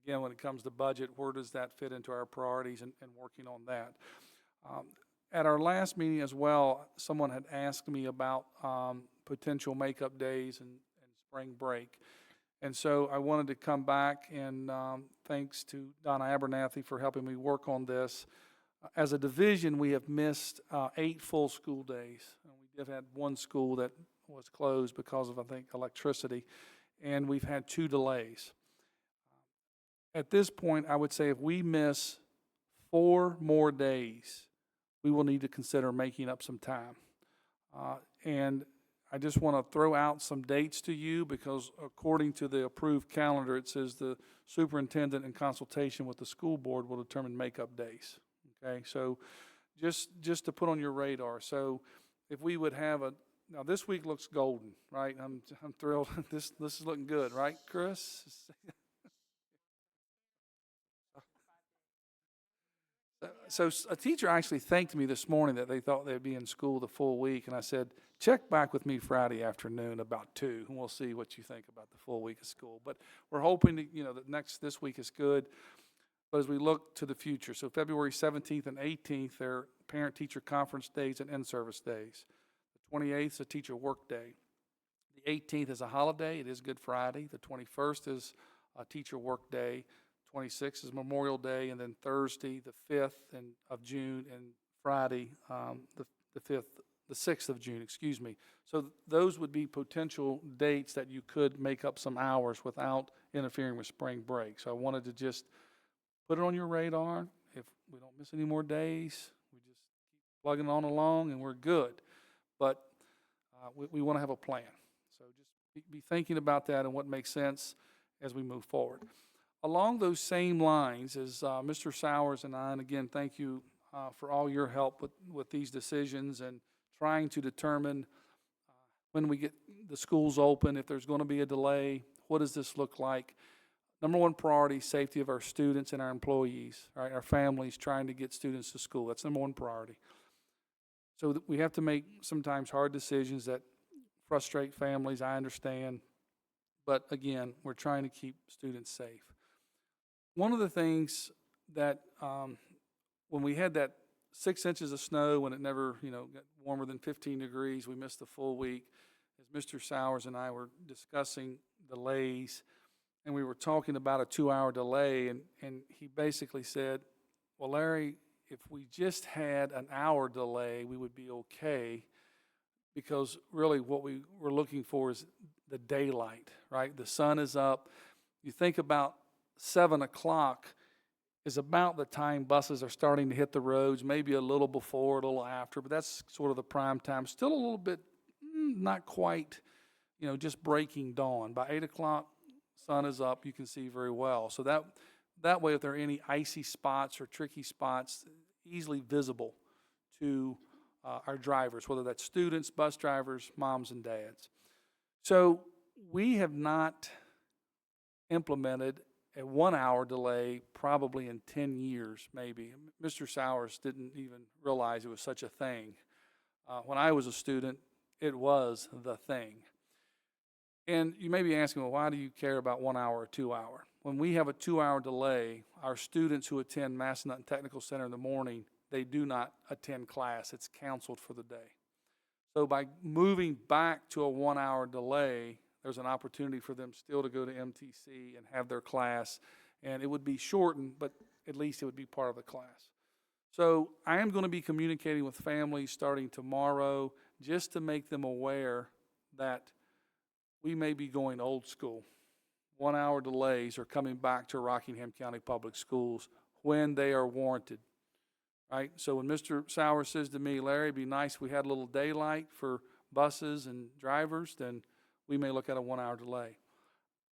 Again, when it comes to budget, where does that fit into our priorities and working on that. At our last meeting as well, someone had asked me about potential makeup days and spring break. And so I wanted to come back and thanks to Donna Abernathy for helping me work on this. As a division, we have missed 8 full school days. We did have one school that was closed because of, I think, electricity, and we've had 2 delays. At this point, I would say if we miss 4 more days, we will need to consider making up some time. And I just want to throw out some dates to you because according to the approved calendar, it says the superintendent in consultation with the school board will determine makeup days. Okay, so just to put on your radar. So if we would have now this week looks golden, right? I'm thrilled. This is looking good, right, Chris? So a teacher actually thanked me this morning that they thought they'd be in school the full week, and I said, check back with me Friday afternoon about 2, and we'll see what you think about the full week of school. But we're hoping that this week is good. But as we look to the future, so February 17th and 18th, they're parent-teacher conference days and in-service days. The 28th is a teacher work day. The 18th is a holiday. It is Good Friday. The 21st is teacher work day. 26th is Memorial Day, and then Thursday, the 5th of June, and Friday, the 5th, the 6th of June, excuse me. So those would be potential dates that you could make up some hours without interfering with spring break. So I wanted to just put it on your radar. If we don't miss any more days, we just keep plugging on along and we're good. But we want to have a plan. So just be thinking about that and what makes sense as we move forward. Along those same lines as Mr. Sowers and I, and again, thank you for all your help with these decisions and trying to determine when we get the schools open, if there's going to be a delay, what does this look like? Number one priority, safety of our students and our employees, right? Our families trying to get students to school. That's number one priority. So we have to make sometimes hard decisions that frustrate families, I understand. But again, we're trying to keep students safe. One of the things that when we had that 6 inches of snow, when it never, got warmer than 15 degrees, we missed a full week. As Mr. Sowers and I were discussing delays, and we were talking about a 2-hour delay, and he basically said, well, Larry, if we just had an hour delay, we would be okay, because really what we were looking for is the daylight, right? The sun is up. You think about 7 o'clock is about the time buses are starting to hit the roads, maybe a little before, a little after, but that's sort of the prime time. Still a little bit, not quite, just breaking dawn. By 8 o'clock, sun is up, you can see very well. So that way, if there are any icy spots or tricky spots, easily visible to our drivers, whether that's students, bus drivers, moms and dads. So we have not implemented a 1-hour delay probably in 10 years, maybe. Mr. Sowers didn't even realize it was such a thing. When I was a student, it was the thing. And you may be asking, well, why do you care about 1 hour or 2 hour? When we have a 2-hour delay, our students who attend Massanutten Technical Center in the morning, they do not attend class. It's canceled for the day. So by moving back to a 1-hour delay, there's an opportunity for them still to go to MTC and have their class. And it would be shortened, but at least it would be part of the class. So I am going to be communicating with families starting tomorrow just to make them aware that we may be going old school. 1-hour delays are coming back to Rockingham County Public Schools when they are warranted, right? So when Mr. Sowers says to me, Larry, it'd be nice if we had a little daylight for buses and drivers, then we may look at a 1-hour delay.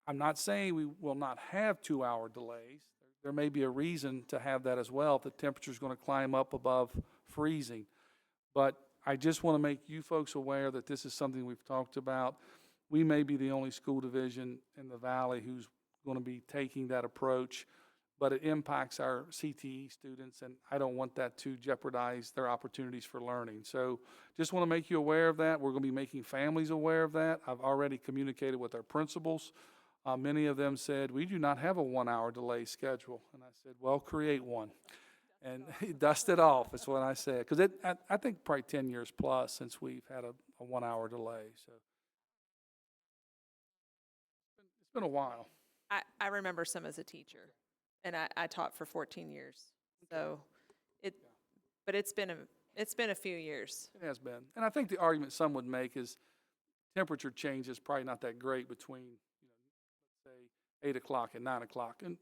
I'm not saying we will not have 2-hour delays. There may be a reason to have that as well if the temperature is going to climb up above freezing. But I just want to make you folks aware that this is something we've talked about. We may be the only school division in the valley who's going to be taking that approach, but it impacts our CTE students, and I don't want that to jeopardize their opportunities for learning. So just want to make you aware of that. We're going to be making families aware of that. I've already communicated with our principals. Many of them said, we do not have a 1-hour delay schedule. And I said, well, create one. And dust it off, is what I said. Because I think probably 10 years plus since we've had a 1-hour delay. So it's been a while. I remember some as a teacher, and I taught for 14 years. So but it's been a few years. It has been. And I think the argument some would make is temperature change is probably not that great between, let's say 8 o'clock and 9 o'clock. And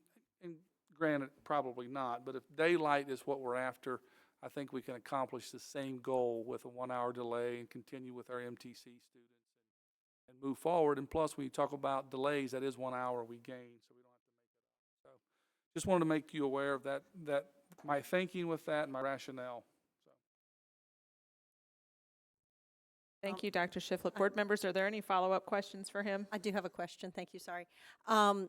granted, probably not. But if daylight is what we're after, I think we can accomplish the same goal with a 1-hour delay and continue with our MTC students and move forward. And plus, when you talk about delays, that is 1 hour we gain, so we don't have to make it up. So just wanted to make you aware of that my thinking with that and my rationale. So. Thank you, Dr. Shiflett. Board members, are there any follow-up questions for him? I do have a question. Thank you. Sorry.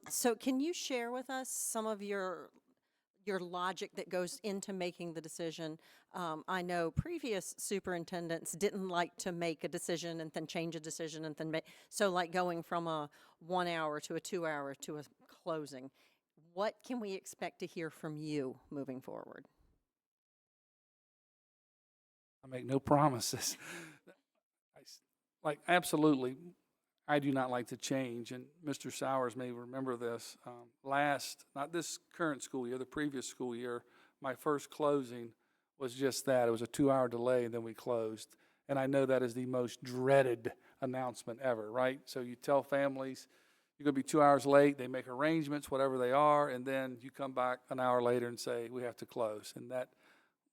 So can you share with us some of your logic that goes into making the decision? I know previous superintendents didn't like to make a decision and then change a decision and then so like going from a 1 hour to a 2 hour to a closing. What can we expect to hear from you moving forward? I make no promises. Absolutely. I do not like to change, and Mr. Sowers may remember this. Not this current school year, the previous school year, my first closing was just that. It was a 2-hour delay, and then we closed. And I know that is the most dreaded announcement ever, right? So you tell families, you're going to be 2 hours late, they make arrangements, whatever they are, and then you come back an hour later and say, we have to close. And that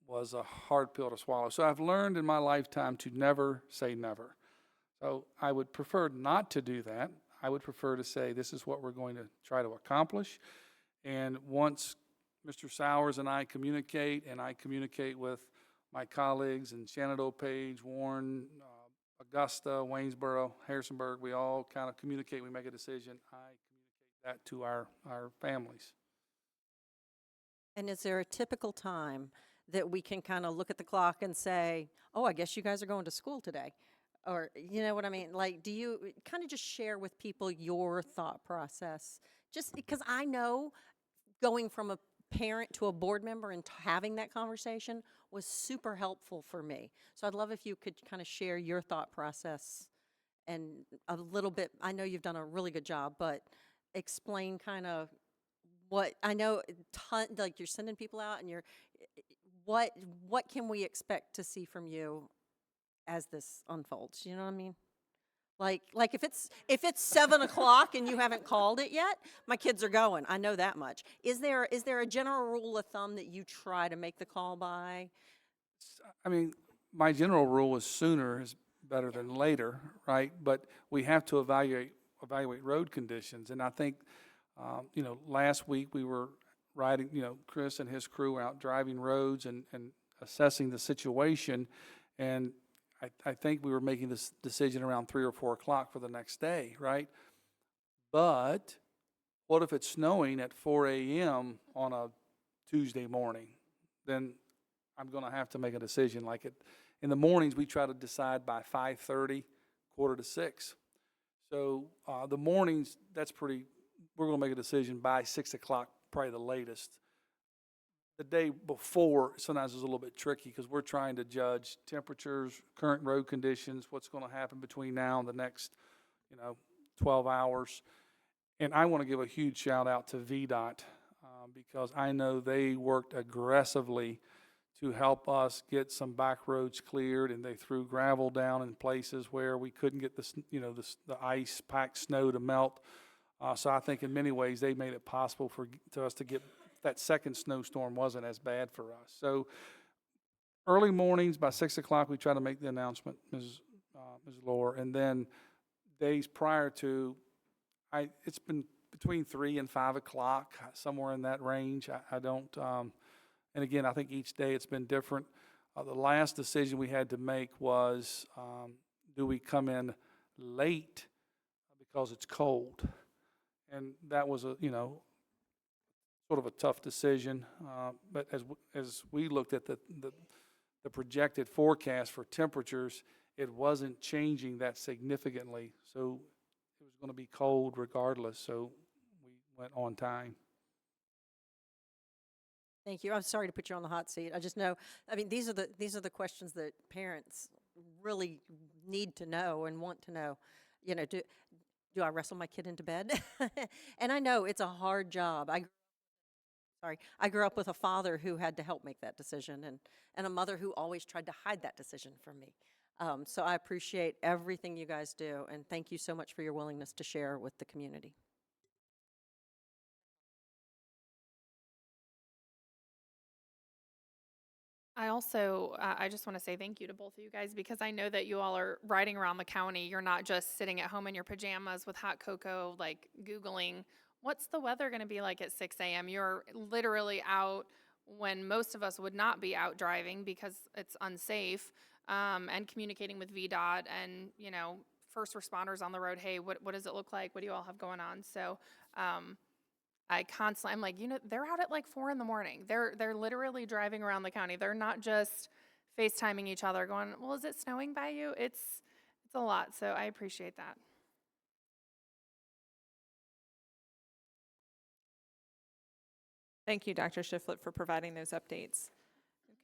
was a hard pill to swallow. So I've learned in my lifetime to never say never. So I would prefer not to do that. I would prefer to say, this is what we're going to try to accomplish. And once Mr. Sowers and I communicate, and I communicate with my colleagues in Shenandoah, Page, Warren, Augusta, Waynesboro, Harrisonburg, we all kind of communicate, we make a decision. I communicate that to our families. And is there a typical time that we can kind of look at the clock and say, oh, I guess you guys are going to school today? Or, you know what I mean? Like, do you kind of just share with people your thought process? Just because I know going from a parent to a board member and having that conversation was super helpful for me. So I'd love if you could kind of share your thought process and a little bit. I know you've done a really good job, but explain kind of what I know. Like, you're sending people out, and what can we expect to see from you as this unfolds? You know what I mean? Like if it's 7 o'clock and you haven't called it yet, my kids are going. I know that much. Is there a general rule of thumb that you try to make the call by? I mean, my general rule is sooner is better than later, right? But we have to evaluate road conditions. And I think, last week we were riding, Chris and his crew were out driving roads and assessing the situation. And I think we were making this decision around 3 or 4 o'clock for the next day, right? But what if it's snowing at 4 a.m. on a Tuesday morning? Then I'm going to have to make a decision. In the mornings, we try to decide by 5:30, 5:45. So the mornings, we're going to make a decision by 6 o'clock, probably the latest. The day before sometimes is a little bit tricky because we're trying to judge temperatures, current road conditions, what's going to happen between now and the next, 12 hours. And I want to give a huge shout out to VDOT because I know they worked aggressively to help us get some back roads cleared, and they threw gravel down in places where we couldn't get the ice packed snow to melt. So I think in many ways they made it possible for us to get that second snowstorm wasn't as bad for us. So early mornings by 6 o'clock, we try to make the announcement, Ms. Lohr, and then days prior to, it's been between 3 and 5 o'clock, somewhere in that range. I don't, and again, I think each day it's been different. The last decision we had to make was, do we come in late because it's cold? And that was sort of a tough decision, but as we looked at the projected forecast for temperatures, it wasn't changing that significantly. So it was going to be cold regardless. So we went on time. Thank you. I'm sorry to put you on the hot seat. I just know. I mean, these are the questions that parents really need to know and want to know. Do I wrestle my kid into bed? And I know it's a hard job. I grew up with a father who had to help make that decision, and a mother who always tried to hide that decision from me. So I appreciate everything you guys do, and thank you so much for your willingness to share with the community. I just want to say thank you to both of you guys because I know that you all are riding around the county. You're not just sitting at home in your pajamas with hot cocoa, like Googling, what's the weather going to be like at 6 a.m.? You're literally out when most of us would not be out driving because it's unsafe, and communicating with VDOT and, first responders on the road. Hey, what does it look like? What do you all have going on? So, I'm like, they're out at like 4 a.m. They're literally driving around the county. They're not just FaceTiming each other going, well, is it snowing by you? It's a lot. So I appreciate that. Thank you, Dr. Shiflett, for providing those updates.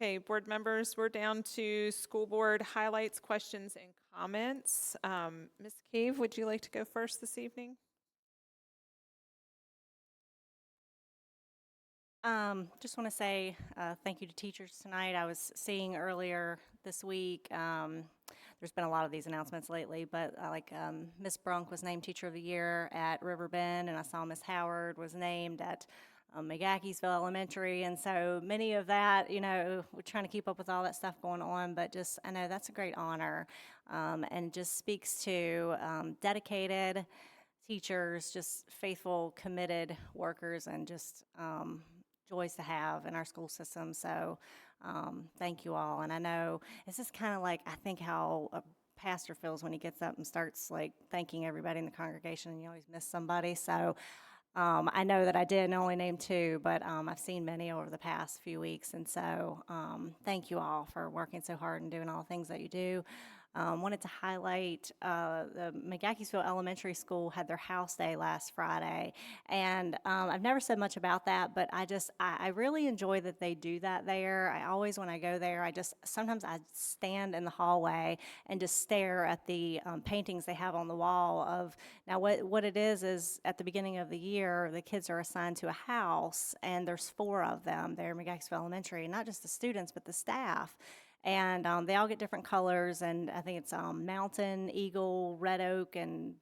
Okay, board members, we're down to school board highlights, questions, and comments. Ms. Cave, would you like to go first this evening? Just want to say thank you to teachers tonight. I was seeing earlier this week, there's been a lot of these announcements lately, but Miss Brunk was named Teacher of the Year at Riverbend, and I saw Miss Howard was named at McGaheysville Elementary, and so many of that, we're trying to keep up with all that stuff going on, but just, I know that's a great honor, and just speaks to dedicated teachers, just faithful, committed workers, and just joys to have in our school system. So thank you all. And I know it's just kind of like, I think how a pastor feels when he gets up and starts like thanking everybody in the congregation, and you always miss somebody. So I know that I did only name two, but I've seen many over the past few weeks. And so thank you all for working so hard and doing all the things that you do. Wanted to highlight the McGaheysville Elementary School had their house day last Friday, and I've never said much about that, but I really enjoy that they do that there. I always, when I go there, sometimes I stand in the hallway and just stare at the paintings they have on the wall of, now what it is at the beginning of the year, the kids are assigned to a house, and there's 4 of them there at McGaheysville Elementary, not just the students, but the staff. And they all get different colors, and I think it's mountain, eagle, red oak, and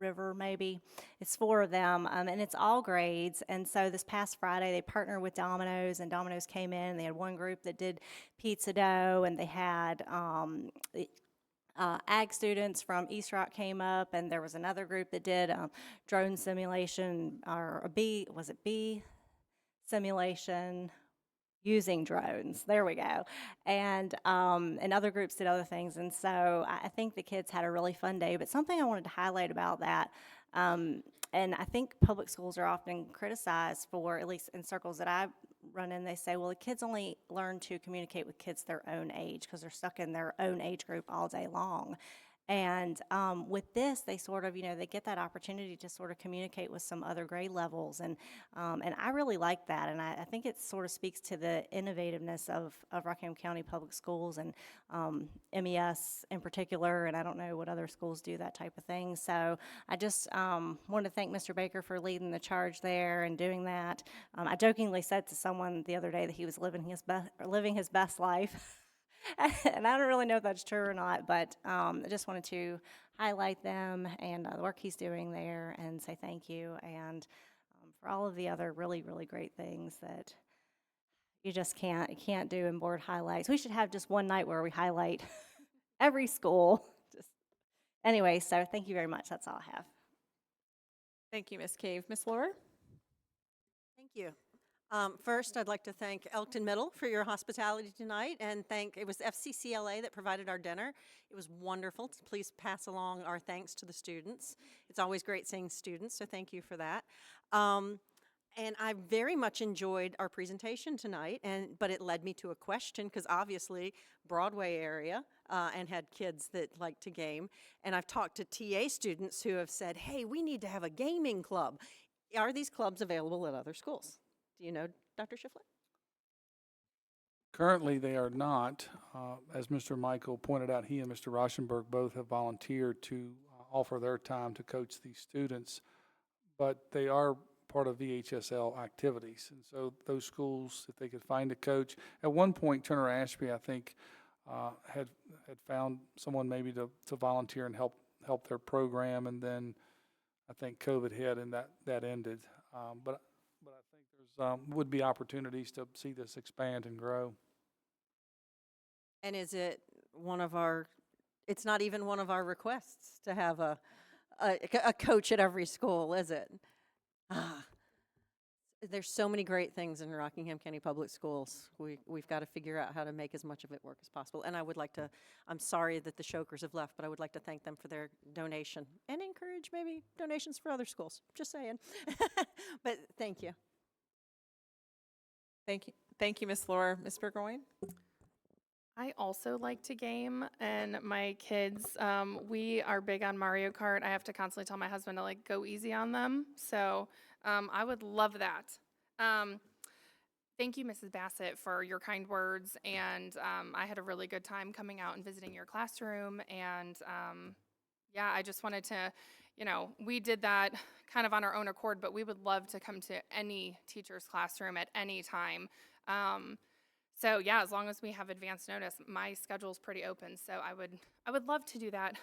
river maybe. It's 4 of them, and it's all grades. And so this past Friday, they partnered with Domino's, and Domino's came in, and they had one group that did pizza dough, and they had ag students from East Rock came up, and there was another group that did drone simulation, or a bee simulation, using drones. There we go. And other groups did other things. And so I think the kids had a really fun day. But something I wanted to highlight about that, and I think public schools are often criticized for, at least in circles that I run in, they say, well, the kids only learn to communicate with kids their own age because they're stuck in their own age group all day long. And with this, they sort of, they get that opportunity to sort of communicate with some other grade levels. And I really like that. And I think it sort of speaks to the innovativeness of Rockingham County Public Schools and MES in particular. And I don't know what other schools do that type of thing. So I just want to thank Mr. Baker for leading the charge there and doing that. I jokingly said to someone the other day that he was living his best life. And I don't really know if that's true or not, but I just wanted to highlight them and the work he's doing there and say thank you, and for all of the other really, really great things that you just can't do in board highlights. We should have just one night where we highlight every school. Anyway, so thank you very much. That's all I have. Thank you, Ms. Cave. Ms. Laura? Thank you. First, I'd like to thank Elkton Middle for your hospitality tonight, and it was FCCLA that provided our dinner. It was wonderful. Please pass along our thanks to the students. It's always great seeing students, so thank you for that. And I very much enjoyed our presentation tonight, but it led me to a question, because obviously Broadway area and had kids that like to game. And I've talked to TA students who have said, hey, we need to have a gaming club. Are these clubs available at other schools? Do you know, Dr. Shiflett? Currently, they are not. As Mr. Michael pointed out, he and Mr. Rauschenberg both have volunteered to offer their time to coach these students, but they are part of VHSL activities. And so those schools, if they could find a coach, at one point, Turner Ashby, I think, had found someone maybe to volunteer and help their program, and then I think COVID hit and that ended. But I think there's would be opportunities to see this expand and grow. And is it it's not even one of our requests to have a coach at every school, is it? There's so many great things in Rockingham County Public Schools. We've got to figure out how to make as much of it work as possible. And I'm sorry that the Shokers have left, but I would like to thank them for their donation and encourage maybe donations for other schools. Just saying. But thank you. Thank you, Ms. Laura. Ms. Burgoyne? I also like to game, and my kids, we are big on Mario Kart. I have to constantly tell my husband to go easy on them. So I would love that. Thank you, Mrs. Bassett, for your kind words, and I had a really good time coming out and visiting your classroom, and yeah, I just wanted to, we did that kind of on our own accord, but we would love to come to any teacher's classroom at any time. So yeah, as long as we have advance notice, my schedule's pretty open, so I would love to do that.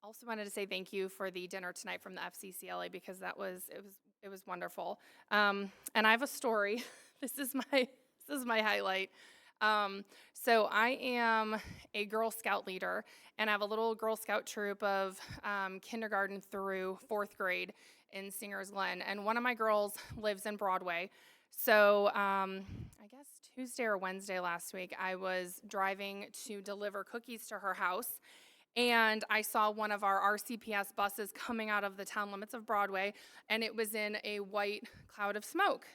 Also wanted to say thank you for the dinner tonight from the FCCLA because it was wonderful. And I have a story. This is my highlight. So I am a Girl Scout leader, and I have a little Girl Scout troop of kindergarten through 4th grade in Singer's Glen. And one of my girls lives in Broadway. So I guess Tuesday or Wednesday last week, I was driving to deliver cookies to her house. And I saw one of our RCPS buses coming out of the town limits of Broadway, and it was in a white cloud of smoke,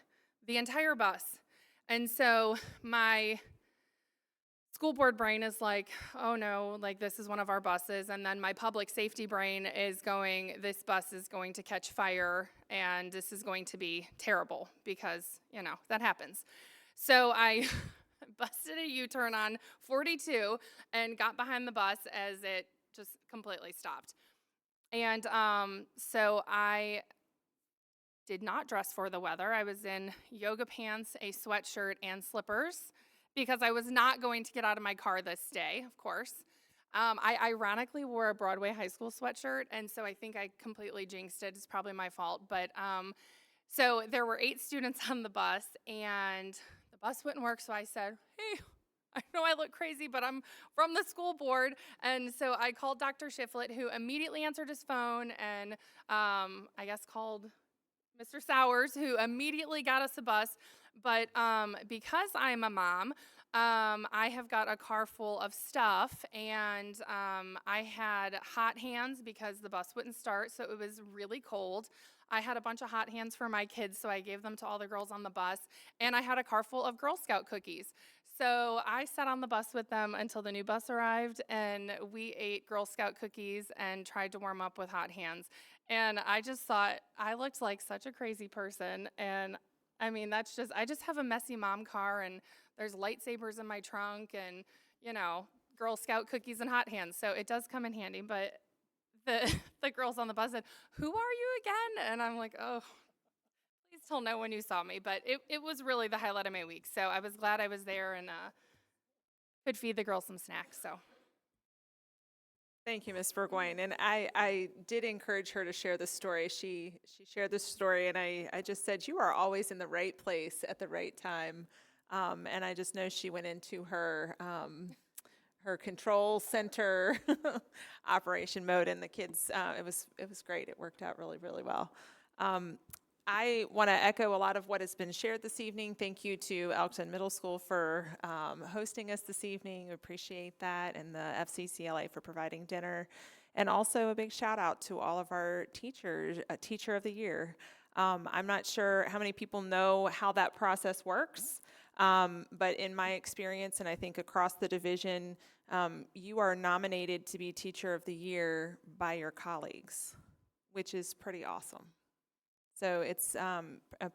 the entire bus. And so my school board brain is like, oh no, like this is one of our buses. And then my public safety brain is going, this bus is going to catch fire, and this is going to be terrible because, that happens. So I busted a U-turn on 42 and got behind the bus as it just completely stopped. And so I did not dress for the weather. I was in yoga pants, a sweatshirt, and slippers because I was not going to get out of my car this day, of course. I ironically wore a Broadway high school sweatshirt, and so I think I completely jinxed it. It's probably my fault. But so there were 8 students on the bus, and the bus wouldn't work, so I said, hey, I know I look crazy, but I'm from the school board. And so I called Dr. Shiflett, who immediately answered his phone, and I guess called Mr. Sowers, who immediately got us a bus. But because I'm a mom, I have got a car full of stuff, and I had hot hands because the bus wouldn't start, so it was really cold. I had a bunch of hot hands for my kids, so I gave them to all the girls on the bus, and I had a car full of Girl Scout cookies. So I sat on the bus with them until the new bus arrived, and we ate Girl Scout cookies and tried to warm up with hot hands. And I just thought I looked like such a crazy person, and I mean, I just have a messy mom car, and there's lightsabers in my trunk, and, Girl Scout cookies and hot hands. So it does come in handy, but the girls on the bus said, who are you again? And I'm like, oh, please tell no one you saw me. But it was really the highlight of my week. So I was glad I was there and could feed the girls some snacks. So. Thank you, Ms. Burgoyne. And I did encourage her to share the story. She shared the story, and I just said, you are always in the right place at the right time. And I just know she went into her control center operation mode, and the kids, it was great. It worked out really, really well. I want to echo a lot of what has been shared this evening. Thank you to Elkton Middle School for hosting us this evening. We appreciate that, and the FCCLA for providing dinner. And also a big shout out to all of our teachers, Teacher of the Year. I'm not sure how many people know how that process works, but in my experience, and I think across the division, you are nominated to be Teacher of the Year by your colleagues, which is pretty awesome. So it's a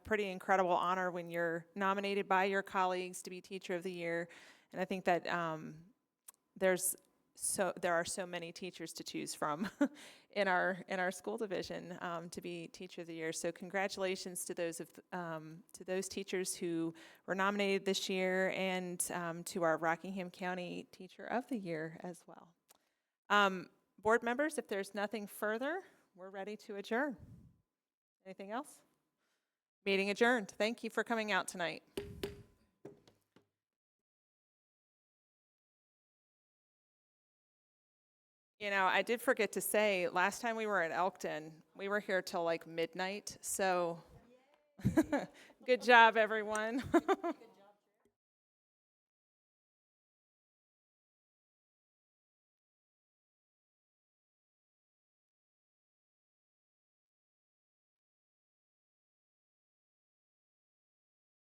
pretty incredible honor when you're nominated by your colleagues to be Teacher of the Year. And I think that there are so many teachers to choose from in our school division to be Teacher of the Year. So congratulations to those teachers who were nominated this year, and to our Rockingham County Teacher of the Year as well. Board members, if there's nothing further, we're ready to adjourn. Anything else? Meeting adjourned. Thank you for coming out tonight. I did forget to say, last time we were at Elkton, we were here till like midnight, so good job, everyone.